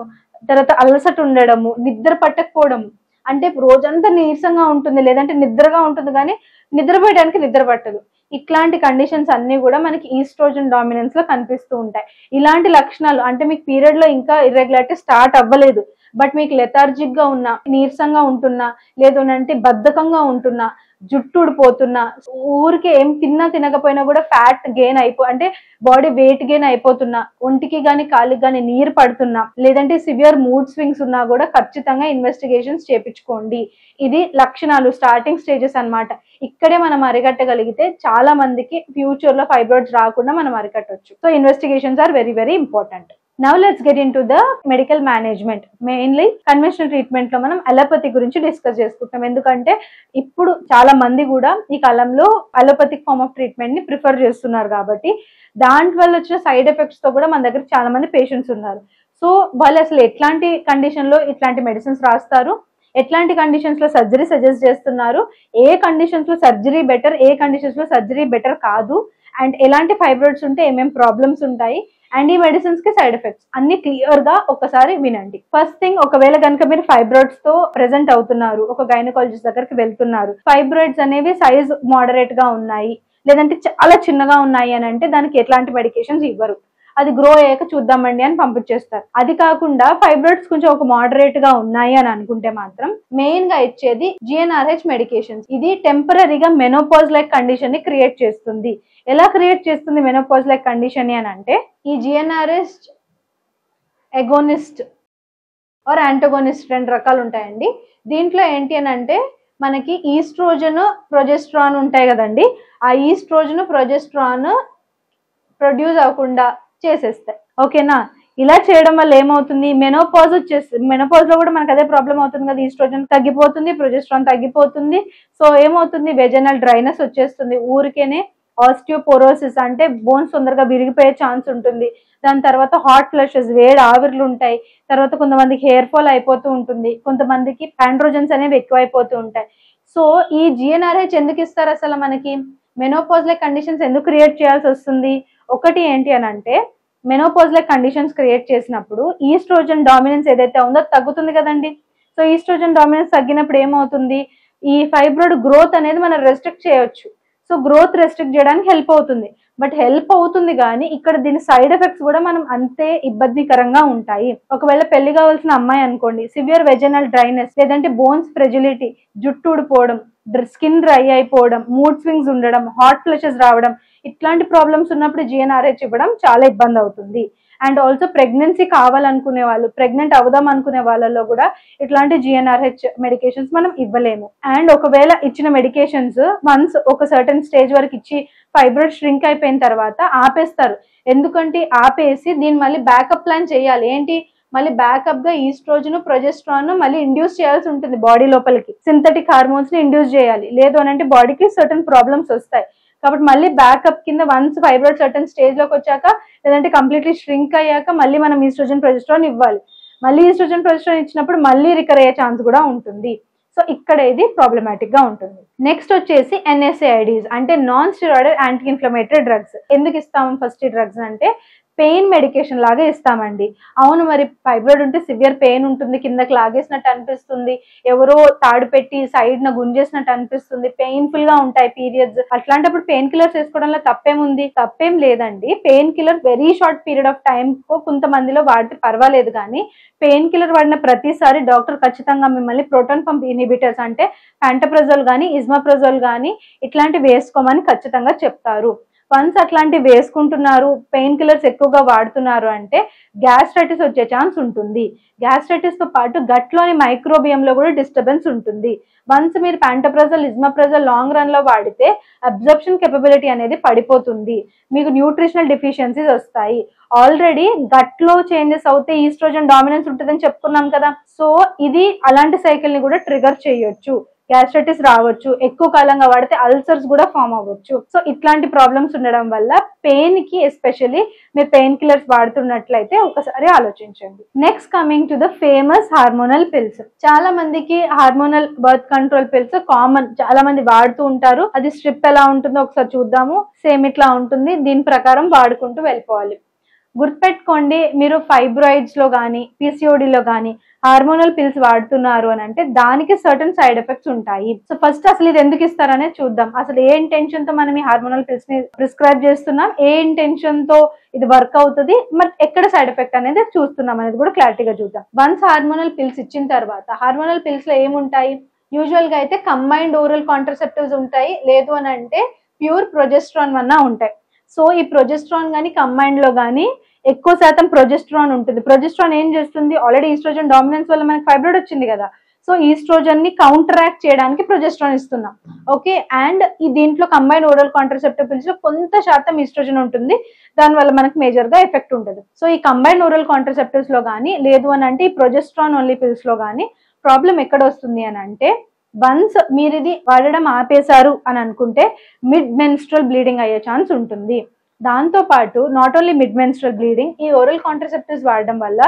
తర్వాత అలసట ఉండడము, నిద్ర పట్టకపోవడము. అంటే రోజంతా నీరసంగా ఉంటుంది, లేదంటే నిద్రగా ఉంటుంది, కానీ నిద్రపోయడానికి నిద్ర పట్టదు. ఇట్లాంటి కండిషన్స్ అన్ని కూడా మనకి ఈస్ట్రోజన్ డామినెన్స్ లో కనిపిస్తూ ఉంటాయి. ఇలాంటి లక్షణాలు అంటే మీకు పీరియడ్ లో ఇంకా ఇర్రెగ్యులారిటీ స్టార్ట్ అవ్వలేదు, బట్ మీకు లెథార్జిక్ గా ఉన్నా, నీరసంగా ఉంటున్నా, లేదు అంటే బద్ధకంగా ఉంటున్నా, జుట్టు ఊడిపోతున్నా, ఊరికే ఏం తినకపోయినా కూడా ఫ్యాట్ గెయిన్ అంటే బాడీ వెయిట్ గెయిన్ అయిపోతున్నా, ఒంటికి గానీ కాలికి గానీ నీరు పడుతున్నా, లేదంటే సివియర్ మూడ్ స్వింగ్స్ ఉన్నా కూడా ఖచ్చితంగా ఇన్వెస్టిగేషన్స్ చేపించుకోండి. ఇది లక్షణాలు, స్టార్టింగ్ స్టేజెస్ అన్నమాట. ఇక్కడే మనం అరికట్టగలిగితే చాలా మందికి ఫ్యూచర్ లో ఫైబ్రాయిడ్స్ రాకుండా మనం అరికట్టవచ్చు. So investigations are very very important. Now let's get into the medical management. Mainly conventional treatment లో మనం అలోపతి గురించి డిస్కస్ చేసుకుంటాం. ఎందుకంటే ఇప్పుడు చాలా మంది కూడా ఈ కాలంలో అలోపతిక్ ఫార్మ్ ఆఫ్ ట్రీట్మెంట్ ని ప్రిఫర్ చేస్తున్నారు కాబట్టి దాంట్ వల్ల వచ్చిన సైడ్ ఎఫెక్ట్స్ తో కూడా మన దగ్గర చాలా మంది పేషెంట్స్ ఉన్నారు. సో వాళ్ళు అసలు ఎట్లాంటి కండిషన్ లో ఇట్లాంటి మెడిసిన్స్ రాస్తారు, ఎట్లాంటి కండిషన్స్ లో సర్జరీ సజెస్ట్ చేస్తున్నారు, ఏ కండిషన్స్ లో సర్జరీ బెటర్, ఏ కండిషన్స్ లో సర్జరీ బెటర్ కాదు, అండ్ ఎలాంటి ఫైబ్రాయిడ్స్ ఉంటే ఏమేమి ప్రాబ్లమ్స్ ఉంటాయి, అండ్ ఈ మెడిసిన్స్ కి సైడ్ ఎఫెక్ట్స్ అన్ని క్లియర్ గా ఒకసారి వినండి. ఫస్ట్ థింగ్, ఒకవేళ కనుక మీరు ఫైబ్రాయిడ్స్ తో ప్రెజెంట్ అవుతున్నారు, ఒక గైనకాలజిస్ట్ దగ్గరికి వెళ్తున్నారు, ఫైబ్రాయిడ్స్ అనేవి సైజ్ మోడరేట్ గా ఉన్నాయి, లేదంటే చాలా చిన్నగా ఉన్నాయి అని అంటే దానికి ఎట్లాంటి మెడికేషన్స్ ఇవ్వరు. అది గ్రో అయ్యాక చూద్దామండి అని పంపించేస్తారు. అది కాకుండా ఫైబ్రాయిడ్స్ కొంచెం ఒక మోడరేట్ గా ఉన్నాయి అని అనుకుంటే మాత్రం మెయిన్ గా ఇచ్చేది GnRH మెడికేషన్స్. ఇది టెంపరీగా మెనోపాజ్ లైక్ కండిషన్ ని క్రియేట్ చేస్తుంది. ఎలా క్రియేట్ చేస్తుంది మెనోపాజ్ లైక్ కండిషన్ అని అంటే ఈ GnRH ఎగోనిస్ట్ ఆర్ యాంటగోనిస్ట్ 2 రకాలు ఉంటాయండి. దీంట్లో ఏంటి అని అంటే మనకి ఈస్ట్రోజన్, ప్రొజెస్ట్రాన్ ఉంటాయి కదండి. ఆ ఈస్ట్రోజన్, ప్రొజెస్ట్రాన్ ప్రొడ్యూస్ అవ్వకుండా చేసేస్తాయి. ఓకేనా? ఇలా చేయడం వల్ల ఏమవుతుంది, మెనోపాజ్ వచ్చేస్తుంది. మెనోపాజ్ లో కూడా మనకు అదే ప్రాబ్లం అవుతుంది కదా, ఈస్ట్రోజన్ తగ్గిపోతుంది, ప్రొజెస్ట్రాన్ తగ్గిపోతుంది. సో ఏమవుతుంది, వెజనల్ డ్రైనెస్ వచ్చేస్తుంది, ఊరికేనే ఆస్టియోపోరోసిస్ అంటే బోన్స్ తొందరగా విరిగిపోయే ఛాన్స్ ఉంటుంది. దాని తర్వాత హాట్ ఫ్లషెస్, వేడి ఆవిర్లు ఉంటాయి. తర్వాత కొంతమందికి హెయిర్ ఫాల్ అయిపోతూ ఉంటుంది, కొంతమందికి ఆండ్రోజన్స్ అనేవి ఎక్కువైపోతూ ఉంటాయి. సో ఈ GnRH ఎందుకు ఇస్తారు అసలు మనకి, మెనోపాజ్ లైక్ కండిషన్స్ ఎందుకు క్రియేట్ చేయాల్సి వస్తుంది? ఒకటి ఏంటి అని అంటే మెనోపాజ్ లైక్ కండిషన్స్ క్రియేట్ చేసినప్పుడు ఈస్ట్రోజన్ డామినెన్స్ ఏదైతే ఉందో తగ్గుతుంది కదండి. సో ఈస్ట్రోజన్ డామినెన్స్ తగ్గినప్పుడు ఏమవుతుంది, ఈ ఫైబ్రాయిడ్ గ్రోత్ అనేది మనం రెస్ట్రిక్ట్ చేయొచ్చు. సో గ్రోత్ రెస్ట్రిక్ట్ చేయడానికి హెల్ప్ అవుతుంది. బట్ హెల్ప్ అవుతుంది కానీ ఇక్కడ దీని సైడ్ ఎఫెక్ట్స్ కూడా మనం అంతే ఇబ్బందికరంగా ఉంటాయి. ఒకవేళ పెళ్లి కావాల్సిన అమ్మాయి అనుకోండి, సివియర్ వెజనల్ డ్రైనెస్, లేదంటే బోన్స్ ఫ్రెజిలిటీ, జుట్టు ఊడిపోవడం, స్కిన్ డ్రై అయిపోవడం, మూడ్ స్వింగ్స్ ఉండడం, హాట్ ఫ్లషెస్ రావడం, ఇట్లాంటి ప్రాబ్లమ్స్ ఉన్నప్పుడు GnRH ఇవ్వడం చాలా ఇబ్బంది అవుతుంది. అండ్ ఆల్సో ప్రెగ్నెన్సీ కావాలనుకునే వాళ్ళు, ప్రెగ్నెంట్ అవుదాం అనుకునే వాళ్ళలో కూడా ఇట్లాంటి GnRH మెడికేషన్స్ మనం ఇవ్వలేము. అండ్ ఒకవేళ ఇచ్చిన మెడికేషన్స్ వన్స్ ఒక సర్టన్ స్టేజ్ వరకు ఇచ్చి ఫైబ్రాయిడ్ ష్రింక్ అయిపోయిన తర్వాత ఆపేస్తారు. ఎందుకంటే ఆపేసి దీన్ని మళ్ళీ బ్యాకప్ ప్లాన్ చేయాలి. ఏంటి, మళ్ళీ బ్యాకప్ గా ఈస్ట్రోజన్, ప్రొజెస్ట్రాన్ మళ్ళీ ఇండ్యూస్ చేయాల్సి ఉంటుంది బాడీ లోపలికి. సింథటిక్ హార్మోన్స్ ని ఇండ్యూస్ చేయాలి, లేదు అని అంటే బాడీకి సర్టన్ ప్రాబ్లమ్స్ వస్తాయి. కాబట్టి మళ్ళీ బ్యాకప్ కింద వన్స్ ఫైబ్రాయిడ్ సర్టన్ స్టేజ్ లోకి వచ్చాక, లేదంటే కంప్లీట్లీ ష్రింక్ అయ్యాక మళ్ళీ మనం ఈస్ట్రోజన్, ప్రొజెస్ట్రాన్ ఇవ్వాలి. మళ్ళీ ఈస్ట్రోజన్, ప్రొజెస్ట్రాన్ ఇచ్చినప్పుడు మళ్ళీ రికర్ అయ్యే ఛాన్స్ కూడా ఉంటుంది. సో ఇక్కడ ఇది ప్రాబ్లమాటిక్ గా ఉంటుంది. నెక్స్ట్ వచ్చేసి NSAIDs అంటే non steroidal anti inflammatory drugs. ఎందుకు ఇస్తాము ఫస్ట్ ఈ డ్రగ్స్ అంటే పెయిన్ మెడికేషన్ లాగా ఇస్తామండి. అవును, మరి ఫైబ్రాయిడ్ ఉంటే సివియర్ పెయిన్ ఉంటుంది, కిందకి లాగేసినట్టు అనిపిస్తుంది, ఎవరో తాడు పెట్టి సైడ్ న గుంజేసినట్టు అనిపిస్తుంది, పెయిన్ఫుల్ గా ఉంటాయి పీరియడ్స్. అట్లాంటప్పుడు పెయిన్ కిల్లర్స్ వేసుకోవడంలో తప్పేముంది? తప్పేం లేదండి. Pain killer very short period of time కొంతమందిలో వాడితే పర్వాలేదు, కానీ పెయిన్ కిల్లర్ వాడిన ప్రతిసారి డాక్టర్ ఖచ్చితంగా మిమ్మల్ని ప్రోటాన్ పంప్ ఇన్హిబిటర్స్ అంటే ప్యాంటప్రజోల్ కానీ, ఇస్మాప్రజోల్ కానీ ఇట్లాంటివి వేసుకోమని ఖచ్చితంగా చెప్తారు. వన్స్ అట్లాంటివి వేసుకుంటున్నారు, పెయిన్ కిల్లర్స్ ఎక్కువగా వాడుతున్నారు అంటే గ్యాస్ట్రైటిస్ వచ్చే ఛాన్స్ ఉంటుంది. గ్యాస్ట్రైటిస్ తో పాటు గట్ లోని మైక్రోబియం లో కూడా డిస్టర్బెన్స్ ఉంటుంది. వన్స్ మీరు ప్యాంటప్రజోల్, ఇస్మాప్రజోల్ లాంగ్ రన్ లో వాడితే అబ్జర్ప్షన్ కెపబిలిటీ అనేది పడిపోతుంది, మీకు న్యూట్రిషనల్ డెఫిషియన్సీస్ వస్తాయి. ఆల్రెడీ గట్ లో చేంజెస్ అవుతే ఈస్ట్రోజన్ డామినెన్స్ ఉంటుందని చెప్పుకున్నాం కదా. సో ఇది అలాంటి సైకిల్ ని కూడా ట్రిగర్ చేయొచ్చు, గ్యాస్ట్రైటిస్ రావచ్చు, ఎక్కువ కాలంగా వాడితే అల్సర్స్ కూడా ఫామ్ అవ్వచ్చు. సో ఇట్లాంటి ప్రాబ్లమ్స్ ఉండడం వల్ల పెయిన్ కి ఎస్పెషల్లీ మీరు పెయిన్ కిల్లర్స్ వాడుతున్నట్లయితే ఒకసారి ఆలోచించండి. Next coming to the famous hormonal pills. చాలా మందికి hormonal birth control pills common, చాలా మంది వాడుతూ ఉంటారు. అది స్ట్రిప్ ఎలా ఉంటుందో ఒకసారి చూద్దాము. సేమ్ ఇట్లా ఉంటుంది, దీని ప్రకారం వాడుకుంటూ వెళ్ళిపోవాలి. గుర్తుపెట్టుకోండి, మీరు ఫైబ్రాయిడ్స్ లో కానీ, PCOD లో కానీ హార్మోనల్ పిల్స్ వాడుతున్నారు అని అంటే దానికి సర్టన్ సైడ్ ఎఫెక్ట్స్ ఉంటాయి. సో ఫస్ట్ అసలు ఇది ఎందుకు ఇస్తారనే చూద్దాం. అసలు ఏ ఇంటెన్షన్ తో మనం ఈ హార్మోనల్ పిల్స్ ని ప్రిస్క్రైబ్ చేస్తున్నాం, ఏ ఇంటెన్షన్ తో ఇది వర్క్ అవుతుంది, మరి ఎక్కడ సైడ్ ఎఫెక్ట్ అనేది చూస్తున్నాం అనేది కూడా క్లారిటీగా చూద్దాం. వన్స్ హార్మోనల్ పిల్స్ ఇచ్చిన తర్వాత హార్మోనల్ పిల్స్ లో ఏముంటాయి? యూజువల్ గా అయితే కంబైన్డ్ ఓరల్ కాంట్రసెప్టివ్స్ ఉంటాయి, లేదు అని అంటే ప్యూర్ ప్రొజెస్ట్రాన్ వల్ల ఉంటాయి. సో ఈ ప్రొజెస్ట్రాన్ కానీ కంబైన్డ్ లో కానీ ఎక్కువ శాతం ప్రొజెస్ట్రాన్ ఉంటుంది. ప్రొజెస్ట్రాన్ ఏం చేస్తుంది? ఆల్రెడీ ఈస్ట్రోజన్ డామినెన్స్ వల్ల మనకి ఫైబ్రాయిడ్ వచ్చింది కదా, సో ఈస్ట్రోజన్ ని కౌంటరాక్ట్ చేయడానికి ప్రొజెస్ట్రాన్ ఇస్తున్నాం. ఓకే, అండ్ ఈ దీంట్లో కంబైన్డ్ ఓరల్ కాంట్రసెప్టివ్ పిల్స్ లో కొంత శాతం ఈస్ట్రోజన్ ఉంటుంది, దానివల్ల మనకి మేజర్ గా ఎఫెక్ట్ ఉంటుంది. సో ఈ కంబైన్డ్ ఓరల్ కాంట్రసెప్టివ్స్ లో కానీ, లేదు అని అంటే ఈ ప్రొజెస్ట్రాన్ ఓన్లీ పిల్స్ లో కానీ ప్రాబ్లం ఎక్కడ వస్తుంది అని అంటే వన్స్ మీరు ఇది వాడడం ఆపేశారు అని అనుకుంటే మిడ్ మెన్స్ట్రల్ బ్లీడింగ్ అయ్యే ఛాన్స్ ఉంటుంది. దాంతో పాటు not only mid menstrual bleeding, ఈ ఓరల్ కాంట్రసెప్టివ్స్ వాడడం వల్ల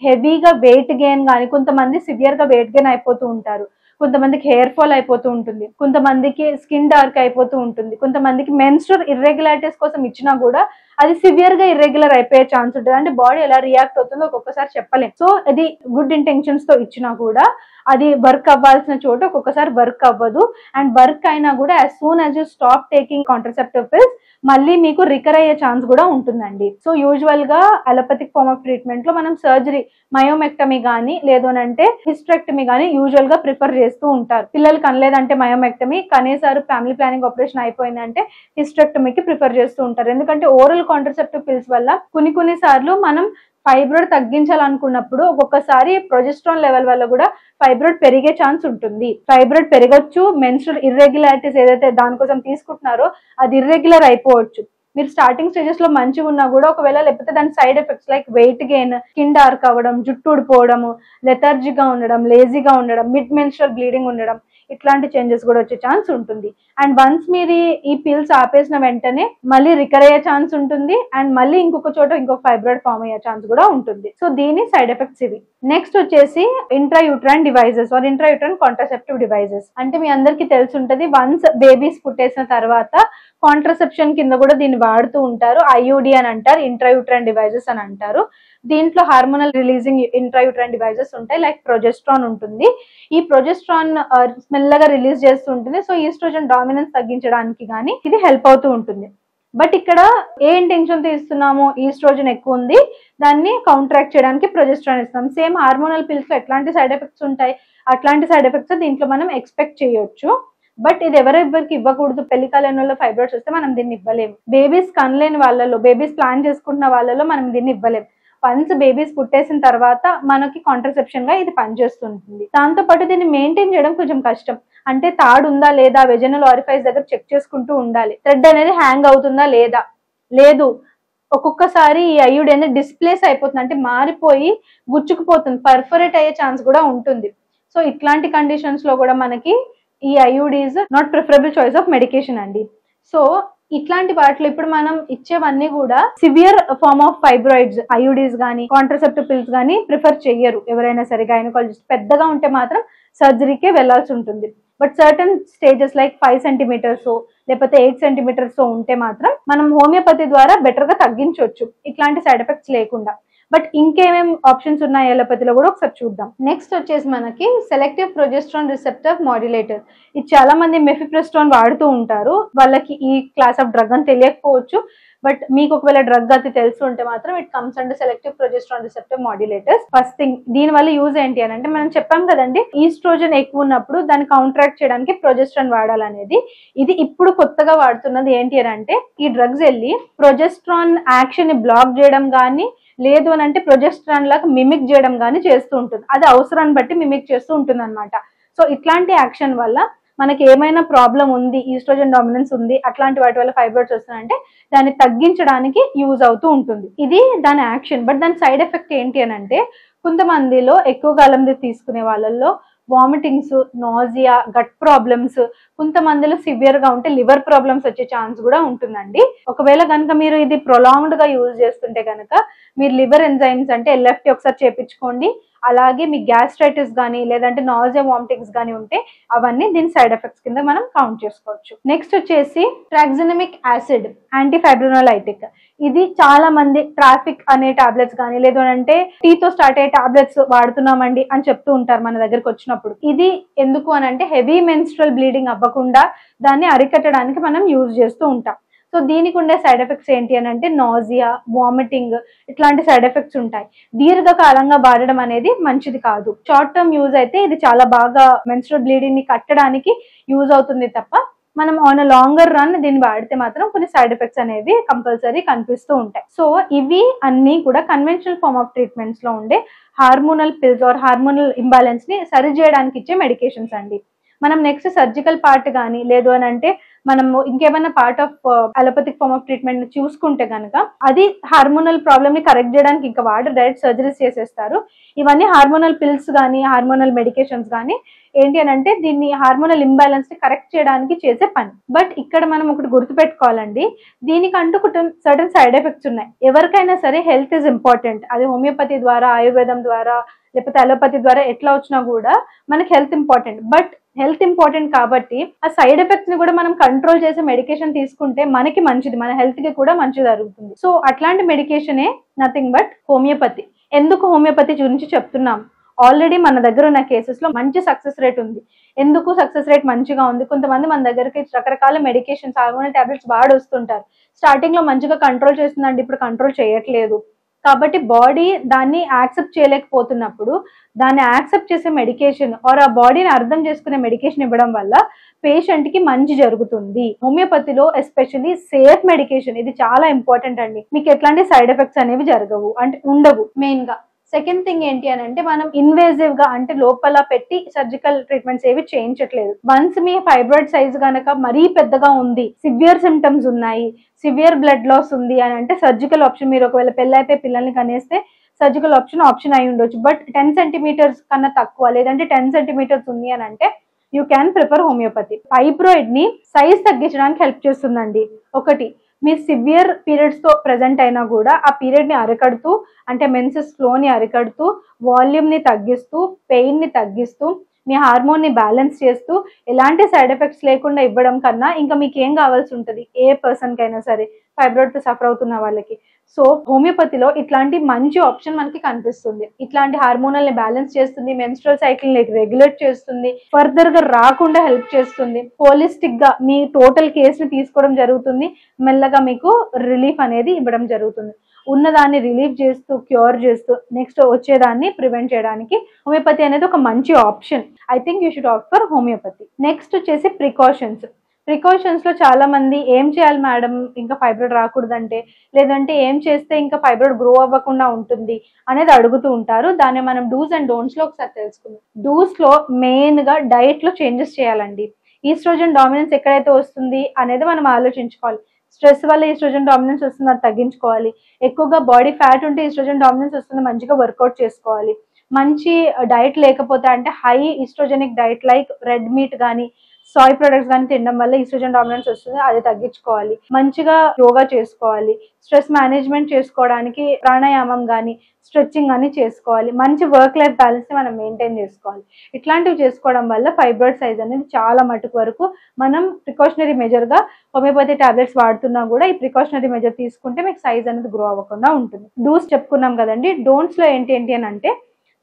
హెవీగా వెయిట్ గెయిన్ కానీ, కొంతమంది సివియర్ గా వెయిట్ గెయిన్ అయిపోతూ ఉంటారు, కొంతమందికి హెయిర్ ఫాల్ అయిపోతూ ఉంటుంది, కొంతమందికి స్కిన్ డార్క్ అయిపోతూ ఉంటుంది, కొంతమందికి మెన్స్ట్రల్ ఇర్రెగ్యులారిటీస్ కోసం ఇచ్చినా కూడా అది సివియర్ గా ఇర్రెగ్యులర్ అయిపోయే ఛాన్స్ ఉంటుంది. అంటే బాడీ ఎలా రియాక్ట్ అవుతుందో ఒక్కొక్కసారి చెప్పలేం. సో అది గుడ్ ఇంటెన్షన్స్ తో ఇచ్చినా కూడా అది వర్క్ అవ్వాల్సిన చోట ఒక్కొక్కసారి వర్క్ అవ్వదు. అండ్ వర్క్ అయినా కూడా as soon as you stop taking contraceptive pills మళ్ళీ మీకు రికర్ అయ్యే ఛాన్స్ కూడా ఉంటుందండి. సో యూజువల్ గా అలోపతిక్ ఫార్మ్ ఆఫ్ ట్రీట్మెంట్ లో మనం సర్జరీ, మయోమెక్టమీ కానీ, లేదు అని అంటే హిస్టరెక్టమీ కానీ యూజువల్ గా ప్రిఫర్ చేస్తూ ఉంటారు. పిల్లలు కనలేదంటే మయోమెక్టమీ, కనేసారు ఫ్యామిలీ ప్లానింగ్ ఆపరేషన్ అయిపోయిందంటే హిస్టరెక్టమీకి ప్రిఫర్ చేస్తూ ఉంటారు. ఎందుకంటే ఓరల్ కాంట్రసెప్టివ్ పిల్స్ వల్ల కొన్ని సార్లు మనం ఫైబ్రాయిడ్ తగ్గించాలనుకున్నప్పుడు ఒక్కొక్కసారి ప్రొజెస్ట్రాన్ లెవెల్ వల్ల కూడా ఫైబ్రాయిడ్ పెరిగే ఛాన్స్ ఉంటుంది. ఫైబ్రాయిడ్ పెరగొచ్చు, మెన్స్ట్రల్ ఇర్రెగ్యులారిటీస్ ఏదైతే దానికోసం తీసుకుంటున్నారో అది ఇర్రెగ్యులర్ అయిపోవచ్చు. మీరు స్టార్టింగ్ స్టేజెస్ లో మంచిగా ఉన్నా కూడా ఒకవేళ లేకపోతే దాని side effects like weight gain, skin dark అవ్వడం, జుట్టు ఊడిపోవడము, లెథార్జీగా ఉండడం, లేజీగా ఉండడం, మిడ్ మెన్స్ట్రల్ బ్లీడింగ్ ఉండడం, ఇట్లాంటి చేంజెస్ కూడా వచ్చే ఛాన్స్ ఉంటుంది. అండ్ వన్స్ మీరు ఈ పిల్స్ ఆపేసిన వెంటనే మళ్ళీ రికర్ అయ్యే ఛాన్స్ ఉంటుంది, అండ్ మళ్ళీ ఇంకొక చోట ఇంకొక ఫైబ్రాయిడ్ ఫామ్ అయ్యే ఛాన్స్ కూడా ఉంటుంది. సో దీని సైడ్ ఎఫెక్ట్స్ ఇవి. నెక్స్ట్ వచ్చేసి intrauterine devices or intrauterine contraceptive devices. అంటే మీ అందరికి తెలిసి ఉంటుంది, వన్స్ బేబీస్ పుట్టేసిన తర్వాత కాంట్రసెప్షన్ కింద కూడా దీన్ని వాడుతూ ఉంటారు. IUD అని అంటారు, ఇంట్రాయూట్రైన్ డివైజెస్ అని అంటారు. దీంట్లో హార్మోనల్ రిలీజింగ్ ఇంట్రాయూట్రైన్ డివైజెస్ ఉంటాయి, లైక్ ప్రొజెస్ట్రాన్ ఉంటుంది. ఈ ప్రొజెస్ట్రాన్ మెల్లగా రిలీజ్ చేస్తూ ఉంటుంది. సో ఈస్ట్రోజన్ డామినెన్స్ తగ్గించడానికి కానీ ఇది హెల్ప్ అవుతూ ఉంటుంది. బట్ ఇక్కడ ఏ ఇంటెన్షన్ తీస్తున్నాము, ఈస్ట్రోజన్ ఎక్కువ ఉంది, దాన్ని కౌంటరాక్ట్ చేయడానికి ప్రొజెస్ట్రాన్ ఇస్తాం. సేమ్ హార్మోనల్ పిల్స్ లో ఎట్లాంటి సైడ్ ఎఫెక్ట్స్ ఉంటాయి, అట్లాంటి సైడ్ ఎఫెక్ట్స్ దీంట్లో మనం ఎక్స్పెక్ట్ చేయొచ్చు. బట్ ఇది ఎవరెవరికి ఇవ్వకూడదు, పెళ్లి కాలంలో ఫైబ్రాయిడ్స్ వస్తే మనం దీన్ని ఇవ్వలేము. బేబీస్ కనలేని వాళ్ళలో, బేబీస్ ప్లాన్ చేసుకుంటున్న వాళ్ళలో మనం దీన్ని ఇవ్వలేము. వన్స్ బేబీస్ పుట్టేసిన తర్వాత మనకి కాంట్రసెప్షన్ గా ఇది పనిచేస్తుంటుంది. దాంతో పాటు దీన్ని మెయింటైన్ చేయడం కొంచెం కష్టం. అంటే తాడు ఉందా లేదా, వెజనల్ ఆరిఫైస్ దగ్గర చెక్ చేసుకుంటూ ఉండాలి. థ్రెడ్ అనేది హ్యాంగ్ అవుతుందా లేదా, లేదు ఒక్కొక్కసారి ఈ ఐయుడి అనేది డిస్ప్లేస్ అయిపోతుంది, అంటే మారిపోయి గుచ్చుకుపోతుంది, పర్ఫరేట్ అయ్యే ఛాన్స్ కూడా ఉంటుంది. సో ఇట్లాంటి కండిషన్స్ లో కూడా మనకి ఈ IUD is not preferable choice of medication అండి. సో ఇట్లాంటి వాటిలో ఇప్పుడు మనం ఇచ్చేవన్నీ కూడా severe form of fibroids, IUDs కానీ కాంట్రసెప్టివ్ పిల్స్ కానీ ప్రిఫర్ చెయ్యరు ఎవరైనా సరే. గైనకాలజిస్ట్ పెద్దగా ఉంటే మాత్రం సర్జరీకే వెళ్లాల్సి ఉంటుంది. But certain stages like 5 centimetres లేకపోతే 8 సెంటీమీటర్స్ ఉంటే మాత్రం మనం హోమియోపతి ద్వారా బెటర్ గా తగ్గించవచ్చు ఇట్లాంటి సైడ్ ఎఫెక్ట్స్ లేకుండా. బట్ ఇంకేమేం ఆప్షన్స్ ఉన్నాయి ఎలోపతిలో కూడా ఒకసారి చూద్దాం. నెక్స్ట్ వచ్చేసి మనకి సెలెక్టివ్ ప్రొజెస్ట్రాన్ రిసెప్టర్ మాడ్యులేటర్. ఇది చాలా మంది మెఫిప్రెస్టోన్ వాడుతూ ఉంటారు, వాళ్ళకి ఈ క్లాస్ ఆఫ్ డ్రగ్ అని తెలియకపోవచ్చు. బట్ మీకు ఒకవేళ డ్రగ్ అది తెలిసి ఉంటే మాత్రం it comes under selective progesterone receptor modulators. First thing దీని వల్ల యూజ్ ఏంటి అని అంటే, మనం చెప్పాం కదండి ఈస్ట్రోజన్ ఎక్కువ ఉన్నప్పుడు దాన్ని కౌంటరాక్ట్ చేయడానికి ప్రొజెస్ట్రాన్ వాడాలనేది. ఇది ఇప్పుడు కొత్తగా వాడుతున్నది ఏంటి అని అంటే, ఈ డ్రగ్స్ వెళ్ళి ప్రొజెస్ట్రాన్ యాక్షన్ ని బ్లాక్ చేయడం కానీ, లేదు అని అంటే ప్రొజెస్ట్రాన్ లాగా మిమిక్ చేయడం కానీ చేస్తూ ఉంటుంది. అది అవసరాన్ని బట్టి మిమిక్ చేస్తూ ఉంటుంది అనమాట. సో ఇట్లాంటి యాక్షన్ వల్ల మనకి ఏమైనా ప్రాబ్లం ఉంది, ఈస్ట్రోజన్ డామినెన్స్ ఉంది, అట్లాంటి వాటి వల్ల ఫైబ్రాయిడ్స్ వస్తున్నాయంటే దాన్ని తగ్గించడానికి యూజ్ అవుతూ ఉంటుంది. ఇది దాని యాక్షన్. బట్ దాని సైడ్ ఎఫెక్ట్ ఏంటి అని అంటే, కొంతమందిలో ఎక్కువ కాలం తీసుకునే వాళ్ళల్లో వామిటింగ్స్, నాజియా, గట్ ప్రాబ్లమ్స్, కొంతమందిలో సివియర్ గా ఉంటే లివర్ ప్రాబ్లమ్స్ వచ్చే ఛాన్స్ కూడా ఉంటుందండి. ఒకవేళ కనుక మీరు ఇది ప్రొలాంగ్డ్ గా యూజ్ చేస్తుంటే కనుక మీరు లివర్ ఎంజైమ్స్ అంటే ఎల్ఎఫ్టి ఒకసారి చేపించుకోండి. అలాగే మీ గ్యాస్ట్రైటిస్ కానీ లేదంటే నాజియా, వామిటింగ్స్ కానీ ఉంటే అవన్నీ దీని సైడ్ ఎఫెక్ట్స్ కింద మనం కౌంట్ చేసుకోవచ్చు. నెక్స్ట్ వచ్చేసి ట్రాక్సినమిక్ యాసిడ్ యాంటీఫైబ్రినోలైటిక్. ఇది చాలా మంది ట్రాఫిక్ అనే టాబ్లెట్స్ కానీ లేదు అంటే టీతో స్టార్ట్ అయ్యే టాబ్లెట్స్ వాడుతున్నామండి అని చెప్తూ ఉంటారు మన దగ్గరకు వచ్చినప్పుడు. ఇది ఎందుకు అని అంటే హెవీ మెన్స్ట్రల్ బ్లీడింగ్ అవ్వకుండా దాన్ని అరికట్టడానికి మనం యూజ్ చేస్తూ ఉంటాం. సో దీనికి ఉండే సైడ్ ఎఫెక్ట్స్ ఏంటి అని అంటే నాజియా, వామిటింగ్ ఇట్లాంటి సైడ్ ఎఫెక్ట్స్ ఉంటాయి. దీర్ఘకాలంగా వాడడం అనేది మంచిది కాదు. షార్ట్ టర్మ్ యూజ్ అయితే ఇది చాలా బాగా మెన్స్ట్రల్ బ్లీడింగ్ ని కట్టడానికి యూజ్ అవుతుంది తప్ప మనం ఆన్ అ లాంగర్ రన్ దీన్ని వాడితే మాత్రం కొన్ని సైడ్ ఎఫెక్ట్స్ అనేవి కంపల్సరీ కనిపిస్తూ ఉంటాయి. సో ఇవి అన్ని కూడా కన్వెన్షనల్ ఫార్మ్ ఆఫ్ ట్రీట్మెంట్స్ లో ఉండే hormonal pills or hormonal imbalance ని సరి చేయడానికి ఇచ్చే మెడికేషన్స్ అండి. మనం నెక్స్ట్ సర్జికల్ పార్ట్ కానీ లేదు అని అంటే మనము ఇంకేమైనా part of allopathic form of treatment చూసుకుంటే కనుక అది హార్మోనల్ ప్రాబ్లమ్ ని కరెక్ట్ చేయడానికి ఇంకా వాడు డైరెక్ట్ సర్జరీస్ చేసేస్తారు. ఇవన్నీ హార్మోనల్ పిల్స్ కానీ హార్మోనల్ మెడికేషన్స్ కానీ ఏంటి అని అంటే దీన్ని హార్మోనల్ ఇంబ్యాలెన్స్ ని కరెక్ట్ చేయడానికి చేసే పని. బట్ ఇక్కడ మనం ఒకటి గుర్తుపెట్టుకోవాలండి, దీనికంటూ సర్టన్ సైడ్ ఎఫెక్ట్స్ ఉన్నాయి. ఎవరికైనా సరే హెల్త్ ఇస్ ఇంపార్టెంట్. అది హోమియోపతి ద్వారా, ఆయుర్వేదం ద్వారా లేకపోతే అలోపతి ద్వారా ఎట్లా వచ్చినా కూడా మనకి health important. But health important కాబట్టి ఆ సైడ్ ఎఫెక్ట్స్ ని కూడా మనం కంట్రోల్ చేసే మెడికేషన్ తీసుకుంటే మనకి మంచిది, మన హెల్త్ కి కూడా మంచిది జరుగుతుంది. సో అట్లాంటి మెడికేషనే నథింగ్ బట్ హోమియోపతి. ఎందుకు హోమియోపతి గురించి చెప్తున్నాం, ఆల్రెడీ మన దగ్గర ఉన్న కేసెస్ లో మంచి సక్సెస్ రేట్ ఉంది. ఎందుకు సక్సెస్ రేట్ మంచిగా ఉంది, కొంతమంది మన దగ్గరికి రకరకాల మెడికేషన్స్, హార్మోనల్ టాబ్లెట్స్ వాడొస్తుంటారు. స్టార్టింగ్ లో మంచిగా కంట్రోల్ చేస్తుందండి, ఇప్పుడు కంట్రోల్ చేయట్లేదు. కాబట్టి బాడీ దాన్ని యాక్సెప్ట్ చేయలేకపోతున్నప్పుడు దాన్ని యాక్సెప్ట్ చేసే మెడికేషన్ ఆర్ ఆ బాడీని అర్థం చేసుకునే మెడికేషన్ ఇవ్వడం వల్ల పేషెంట్ కి మంచి జరుగుతుంది. హోమియోపతిలో ఎస్పెషల్లీ సేఫ్ మెడికేషన్, ఇది చాలా ఇంపార్టెంట్ అండి. మీకు ఎట్లాంటి సైడ్ ఎఫెక్ట్స్ అనేవి జరగవు, అంటే ఉండవు మెయిన్ గా. సెకండ్ థింగ్ ఏంటి అని అంటే మనం ఇన్వేజివ్ గా అంటే లోపల పెట్టి సర్జికల్ ట్రీట్మెంట్స్ ఏవి చేయించట్లేదు. వన్స్ మీ ఫైబ్రాయిడ్ సైజ్ గనక మరీ పెద్దగా ఉంది, సివియర్ సిమ్టమ్స్ ఉన్నాయి, సివియర్ బ్లడ్ లాస్ ఉంది అని అంటే సర్జికల్ ఆప్షన్, మీరు ఒకవేళ పెళ్ళైతే పిల్లల్ని కనేస్తే సర్జికల్ ఆప్షన్ అయి ఉండొచ్చు. బట్ 10 సెంటీమీటర్స్ కన్నా తక్కువ లేదంటే 10 సెంటీమీటర్స్ ఉంది అని అంటే you can prefer homeopathy. Fibroid ని సైజ్ తగ్గించడానికి హెల్ప్ చేస్తుందండి. ఒకటి, మీరు సివియర్ పీరియడ్స్ తో ప్రెజెంట్ అయినా కూడా ఆ పీరియడ్ ని అరికడుతూ, అంటే మెన్సెస్ ఫ్లో ని అరికడుతూ, వాల్యూమ్ ని తగ్గిస్తూ, పెయిన్ ని తగ్గిస్తూ, మీ హార్మోన్ ని బ్యాలెన్స్ చేస్తూ, ఎలాంటి సైడ్ ఎఫెక్ట్స్ లేకుండా ఇవ్వడం కన్నా ఇంకా మీకు ఏం కావాల్సి ఉంటుంది ఏ పర్సన్ కైనా సరే ఫైబ్రాయిడ్ తో సఫర్ అవుతున్న వాళ్ళకి. సో హోమియోపతిలో ఇట్లాంటి మంచి ఆప్షన్ మనకి కనిపిస్తుంది. ఇట్లాంటి హార్మోనల్ ని బ్యాలెన్స్ చేస్తుంది, మెన్స్ట్రువల్ సైకిల్ ని రెగ్యులేట్ చేస్తుంది, ఫర్దర్ గా రాకుండా హెల్ప్ చేస్తుంది. హోలిస్టిక్ గా మీ టోటల్ కేస్ ని తీసుకోవడం జరుగుతుంది, మెల్లగా మీకు రిలీఫ్ అనేది ఇవ్వడం జరుగుతుంది. ఉన్నదాన్ని రిలీఫ్ చేస్తూ, క్యూర్ చేస్తూ, నెక్స్ట్ వచ్చేదాన్ని ప్రివెంట్ చేయడానికి హోమియోపతి అనేది ఒక మంచి option. I think you should opt for homeopathy. Next వచ్చేసి ప్రికాషన్స్ లో చాలా మంది ఏం చేయాలి మేడం ఇంకా ఫైబ్రాయిడ్ రాకూడదంటే, లేదంటే ఏం చేస్తే ఇంకా ఫైబ్రాయిడ్ గ్రో అవ్వకుండా ఉంటుంది అనేది అడుగుతూ ఉంటారు. దాన్ని మనం డూస్ అండ్ డోంట్స్ లో ఒకసారి తెలుసుకుందాం. డూస్ లో మెయిన్ గా డైట్ లో చేంజెస్ చేయాలండి. ఈస్ట్రోజన్ డామినెన్స్ ఎక్కడైతే వస్తుంది అనేది మనం ఆలోచించుకోవాలి. స్ట్రెస్ వల్ల ఈస్ట్రోజన్ డామినెన్స్ వస్తుంది, అది తగ్గించుకోవాలి. ఎక్కువగా బాడీ ఫ్యాట్ ఉంటే ఈస్ట్రోజన్ డామినెన్స్ వస్తుంది, మంచిగా వర్కౌట్ చేసుకోవాలి. మంచి డైట్ లేకపోతే అంటే high oestrogenic diet like red meat కానీ సాయ్ ప్రొడక్ట్స్ కానీ తినడం వల్ల ఈస్ట్రోజన్ డామినెన్స్ వస్తుంది, అది తగ్గించుకోవాలి. మంచిగా యోగా చేసుకోవాలి. స్ట్రెస్ మేనేజ్మెంట్ చేసుకోవడానికి ప్రాణాయామం కానీ స్ట్రెచ్చింగ్ కానీ చేసుకోవాలి. మంచి వర్క్ లైఫ్ బ్యాలెన్స్ ని మనం మెయింటైన్ చేసుకోవాలి. ఇట్లాంటివి చేసుకోవడం వల్ల ఫైబ్రాయిడ్ సైజ్ అనేది చాలా మటుకు వరకు మనం ప్రికాషనరీ మెజర్ గా హోమియోపతి టాబ్లెట్స్ వాడుతున్నా కూడా ఈ ప్రికాషనరీ మెజర్ తీసుకుంటే మీకు సైజ్ అనేది గ్రో అవ్వకుండా ఉంటుంది. డూస్ చెప్పుకున్నాం కదండి. డోంట్స్ లో ఏంటి అని అంటే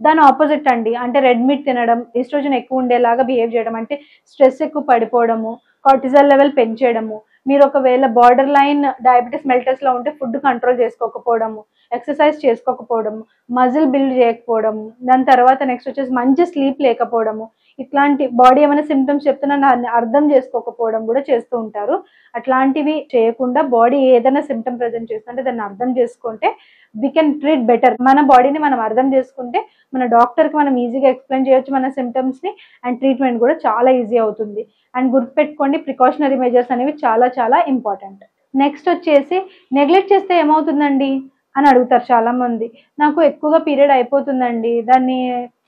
దాని ఆపోజిట్ అండి. అంటే రెడ్ మీట్ తినడం, ఈస్ట్రోజన్ ఎక్కువ ఉండేలాగా బిహేవ్ చేయడం, అంటే స్ట్రెస్ ఎక్కువ పడిపోవడము, కార్టిజాల్ లెవెల్ పెంచేయడము, మీరు ఒకవేళ బార్డర్ లైన్ డయాబెటీస్ మెల్టర్స్ లో ఉంటే ఫుడ్ కంట్రోల్ చేసుకోకపోవడము, ఎక్సర్సైజ్ చేసుకోకపోవడము, మజిల్ బిల్డ్ చేయకపోవడము, దాని తర్వాత నెక్స్ట్ వచ్చేసి మంచి స్లీప్ లేకపోవడము, ఇట్లాంటి బాడీ ఏమైనా సిమ్టమ్స్ చెప్తున్నా దాన్ని అర్థం చేసుకోకపోవడం కూడా చేస్తూ ఉంటారు. అట్లాంటివి చేయకుండా బాడీ ఏదైనా సిమ్టమ్ ప్రెజెంట్ చేస్తుంటే దాన్ని అర్థం చేసుకుంటే వీ కెన్ ట్రీట్ బెటర్. మన బాడీని మనం అర్థం చేసుకుంటే మన డాక్టర్కి మనం ఈజీగా ఎక్స్ప్లెయిన్ చేయొచ్చు మన సిమ్టమ్స్ని, అండ్ ట్రీట్మెంట్ కూడా చాలా ఈజీ అవుతుంది. అండ్ గుర్తుపెట్టుకోండి, ప్రికాషనరీ మెజర్స్ అనేవి చాలా చాలా ఇంపార్టెంట్. నెక్స్ట్ వచ్చేసి నెగ్లెక్ట్ చేస్తే ఏమవుతుందండి అని అడుగుతారు చాలా మంది. నాకు ఎక్కువగా పీరియడ్ అయిపోతుందండి, దాన్ని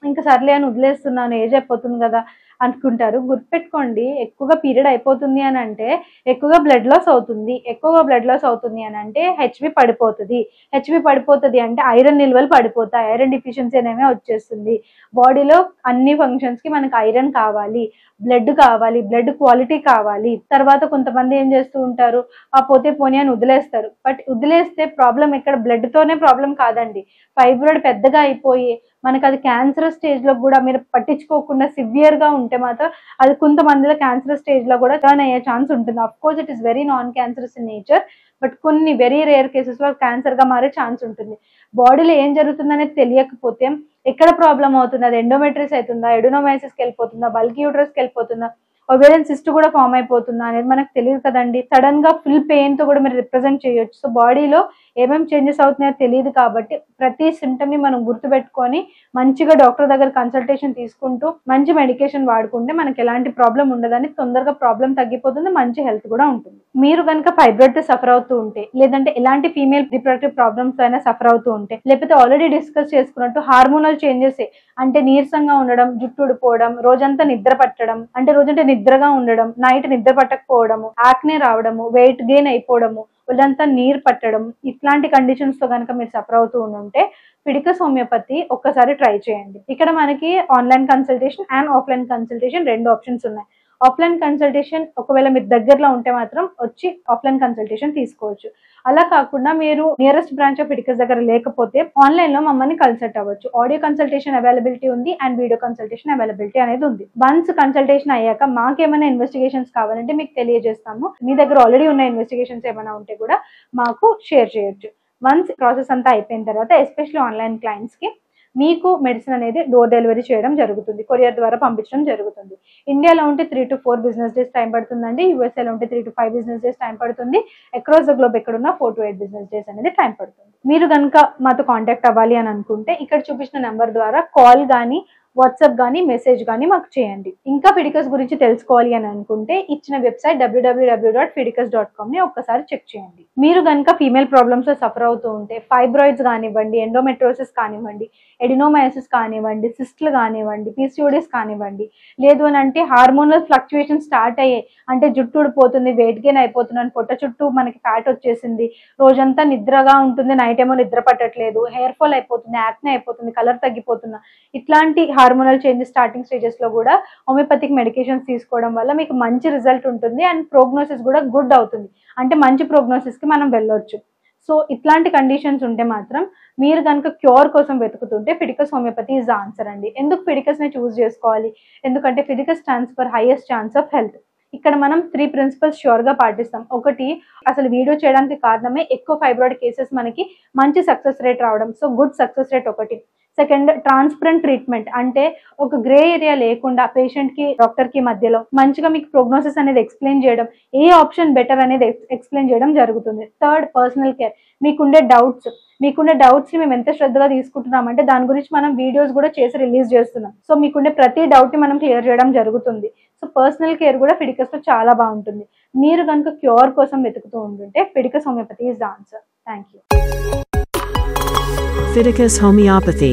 ఇంకా సర్లే అని వదిలేస్తున్నాను, ఏజ్ అయిపోతుంది కదా అనుకుంటారు. గుర్తుపెట్టుకోండి, ఎక్కువగా పీరియడ్ అయిపోతుంది అని అంటే ఎక్కువగా బ్లడ్ లాస్ అవుతుంది. ఎక్కువగా బ్లడ్ లాస్ అవుతుంది అని అంటే హెచ్బి పడిపోతుంది. హెచ్బి పడిపోతుంది అంటే ఐరన్ నిల్వలు పడిపోతాయి, ఐరన్ డిఫిషియన్సీ అనేవి వచ్చేస్తుంది. బాడీలో అన్ని ఫంక్షన్స్ కి మనకు ఐరన్ కావాలి, బ్లడ్ కావాలి, బ్లడ్ క్వాలిటీ కావాలి. తర్వాత కొంతమంది ఏం చేస్తూ ఉంటారు, ఆ పోతే పోనీ అని వదిలేస్తారు. బట్ వదిలేస్తే ప్రాబ్లం ఎక్కడ బ్లడ్ తోనే ప్రాబ్లం కాదండి. ఫైబ్రాయిడ్ పెద్దగా అయిపోయి మనకు అది క్యాన్సర్ స్టేజ్ లో కూడా మీరు పట్టించుకోకుండా సివియర్ గా ఉంటే మాత్రం అది కొంతమందిలో క్యాన్సర్ స్టేజ్ లో కూడా టర్న్ అయ్యే ఛాన్స్ ఉంటుంది. Of course it is very non cancerous in nature, but కొన్ని వెరీ రేర్ కేసెస్ లో క్యాన్సర్ గా మారే ఛాన్స్ ఉంటుంది. బాడీలో ఏం జరుగుతుంది అనేది తెలియకపోతే ఎక్కడ ప్రాబ్లం అవుతుంది, అది ఎండోమెట్రిస్ అవుతుందా, ఎడోనోమైసిస్కి వెళ్ళిపోతుందా, బల్కీ యూట్రస్కి వెళ్ళిపోతుందా, ఒవేరియన్ సిస్ట్ కూడా ఫామ్ అయిపోతుందా అనేది మనకు తెలియదు కదండి. సడన్ గా ఫుల్ పెయిన్ తో కూడా మీరు రిప్రజెంట్ చేయొచ్చు. సో బాడీలో ఏమేమి చేంజెస్ అవుతున్నాయో తెలియదు కాబట్టి ప్రతి సిమ్టమ్ ని మనం గుర్తుపెట్టుకొని మంచిగా డాక్టర్ దగ్గర కన్సల్టేషన్ తీసుకుంటూ మంచి మెడికేషన్ వాడుకుంటే మనకి ఎలాంటి ప్రాబ్లం ఉండదని, తొందరగా ప్రాబ్లం తగ్గిపోతుంది, మంచి హెల్త్ కూడా ఉంటుంది. మీరు కనుక ఫైబ్రాయిడ్ తో సఫర్ అవుతూ ఉంటే, లేదంటే ఎలాంటి ఫీమేల్ రిప్రొడక్టివ్ ప్రాబ్లమ్స్ అయినా సఫర్ అవుతూ ఉంటే, లేకపోతే ఆల్రెడీ డిస్కస్ చేసుకున్నట్టు హార్మోనల్ చేంజెస్ అంటే నీరసంగా ఉండడం, జుట్టు ఊడిపోవడం, రోజంతా నిద్ర పట్టడం, అంటే రోజంతా నిద్రగా ఉండడం, నైట్ నిద్ర పట్టకపోవడము, యాక్నే రావడము, వెయిట్ గెయిన్ అయిపోవడము, ఒళ్ళంతా నీరు పట్టడం, ఇట్లాంటి కండిషన్స్ తో కనుక మీరు సఫర్ అవుతూ ఉంటే ఫిడికస్ హోమియోపతి ఒక్కసారి ట్రై చేయండి. ఇక్కడ మనకి online consultation and offline consultation రెండు ఆప్షన్స్ ఉన్నాయి. ఆఫ్లైన్ కన్సల్టేషన్ ఒకవేళ మీరు దగ్గరలో ఉంటే మాత్రం వచ్చి ఆఫ్లైన్ కన్సల్టేషన్ తీసుకోవచ్చు. అలా కాకుండా మీరు నియరెస్ట్ బ్రాంచ్ ఆఫ్ ఫిడికస్ దగ్గర లేకపోతే ఆన్లైన్ లో మమ్మల్ని కన్సల్ట్ అవ్వచ్చు. ఆడియో కన్సల్టేషన్ అవైలబిలిటీ ఉంది అండ్ వీడియో కన్సల్టేషన్ అవైలబిలిటీ అనేది ఉంది. వన్స్ కన్సల్టేషన్ అయ్యాక మాకేమైనా ఇన్వెస్టిగేషన్స్ కావాలంటే మీకు తెలియజేస్తాము. మీ దగ్గర ఆల్రెడీ ఉన్న ఇన్వెస్టిగేషన్స్ ఏమైనా ఉంటే కూడా మాకు షేర్ చేయొచ్చు. వన్స్ ప్రాసెస్ అంతా అయిపోయిన తర్వాత ఎస్పెషల్లీ ఆన్లైన్ క్లయింట్స్ కి మీకు మెడిసిన్ అనేది డోర్ డెలివరీ చేయడం జరుగుతుంది, కొరియర్ ద్వారా పంపించడం జరుగుతుంది. ఇండియాలో ఉంటే 3 to 4 బిజినెస్ డేస్ టైం పడుతుందండి. యూఎస్ఏలో ఉంటే 3 to 5 బిజినెస్ డేస్ టైం పడుతుంది. అక్రాస్ ద గ్లోబ్ ఎక్కడున్నా 4 to 8 బిజినెస్ డేస్ అనేది టైం పడుతుంది. మీరు కనుక మాతో కాంటాక్ట్ అవ్వాలి అని అనుకుంటే ఇక్కడ చూపించిన నెంబర్ ద్వారా కాల్ కానీ వాట్సాప్ కానీ మెసేజ్ కానీ మాకు చేయండి. ఇంకా ఫిడికస్ గురించి తెలుసుకోవాలి అని అనుకుంటే ఇచ్చిన వెబ్సైట్ www.fidicus.com ని ఒక్కసారి చెక్ చేయండి. మీరు కనుక ఫీమేల్ ప్రాబ్లమ్స్ లో సఫర్ అవుతూ ఉంటే, ఫైబ్రాయిడ్స్ కానివ్వండి, ఎండోమెట్రోసిస్ కానివ్వండి, ఎడినోమైసిస్ కానివ్వండి, సిస్ట్లు కానివ్వండి, పీసీఓడిస్ కానివ్వండి, లేదు అని అంటే హార్మోనల్ ఫ్లక్చుయేషన్ స్టార్ట్ అయ్యాయి అంటే జుట్టు ఊడిపోతుంది, వెయిట్ గెయిన్ అయిపోతున్నాను, పొట్ట చుట్టూ మనకి ఫ్యాట్ వచ్చేసింది, రోజంతా నిద్రగా ఉంటుంది, నైట్ ఏమో నిద్ర పట్టట్లేదు, హెయిర్ ఫాల్ అయిపోతుంది, యాక్నే అయిపోతుంది, కలర్ తగ్గిపోతున్నా, ఇట్లాంటి హార్మోనల్ చేంజెస్ స్టార్టింగ్ స్టేజెస్ లో కూడా హోమియోపతిక్ మెడికేషన్స్ తీసుకోవడం వల్ల మీకు మంచి రిజల్ట్ ఉంటుంది అండ్ ప్రోగ్నోసిస్ కూడా గుడ్ అవుతుంది. అంటే మంచి ప్రోగ్నోసిస్ కి మనం వెళ్ళొచ్చు. సో ఇట్లాంటి కండిషన్స్ ఉంటే మాత్రం మీరు కనుక క్యూర్ కోసం వెతుకుతుంటే ఫిడికస్ హోమియోపతి ఈజ్ ద ఆన్సర్ అండి. ఎందుకు ఫిడికస్ని చూస్ చేసుకోవాలి? ఎందుకంటే ఫిడికస్ stands for highest chance of health. ఇక్కడ మనం 3 ప్రిన్సిపల్స్ ష్యూర్గా పాటిస్తాం. ఒకటి, అసలు వీడియో చేయడానికి కారణమే ఎక్కువ ఫైబ్రాయిడ్ కేసెస్ మనకి మంచి సక్సెస్ రేట్ రావడం. సో గుడ్ సక్సెస్ రేట్ ఒకటి. సెకండ్, ట్రాన్స్పరెంట్ ట్రీట్మెంట్, అంటే ఒక గ్రే ఏరియా లేకుండా పేషెంట్కి డాక్టర్కి మధ్యలో మంచిగా మీకు ప్రోగ్నోసిస్ అనేది ఎక్స్ప్లెయిన్ చేయడం, ఏ ఆప్షన్ బెటర్ అనేది ఎక్స్ప్లెయిన్ చేయడం జరుగుతుంది. Third, personal care. మీకుండే డౌట్స్ని మేము ఎంత శ్రద్ధగా తీసుకుంటున్నామంటే దాని గురించి మనం వీడియోస్ కూడా చేసి రిలీజ్ చేస్తున్నాం. సో మీకుండే ప్రతి డౌట్ని మనం క్లియర్ చేయడం జరుగుతుంది. సో పర్సనల్ కేర్ కూడా ఫిడికస్లో చాలా బాగుంటుంది. మీరు కనుక క్యూర్ కోసం వెతుకుతూ ఉంటుంటే Fidicus homeopathy is the answer. Thank you. Fiticus Homeopathy.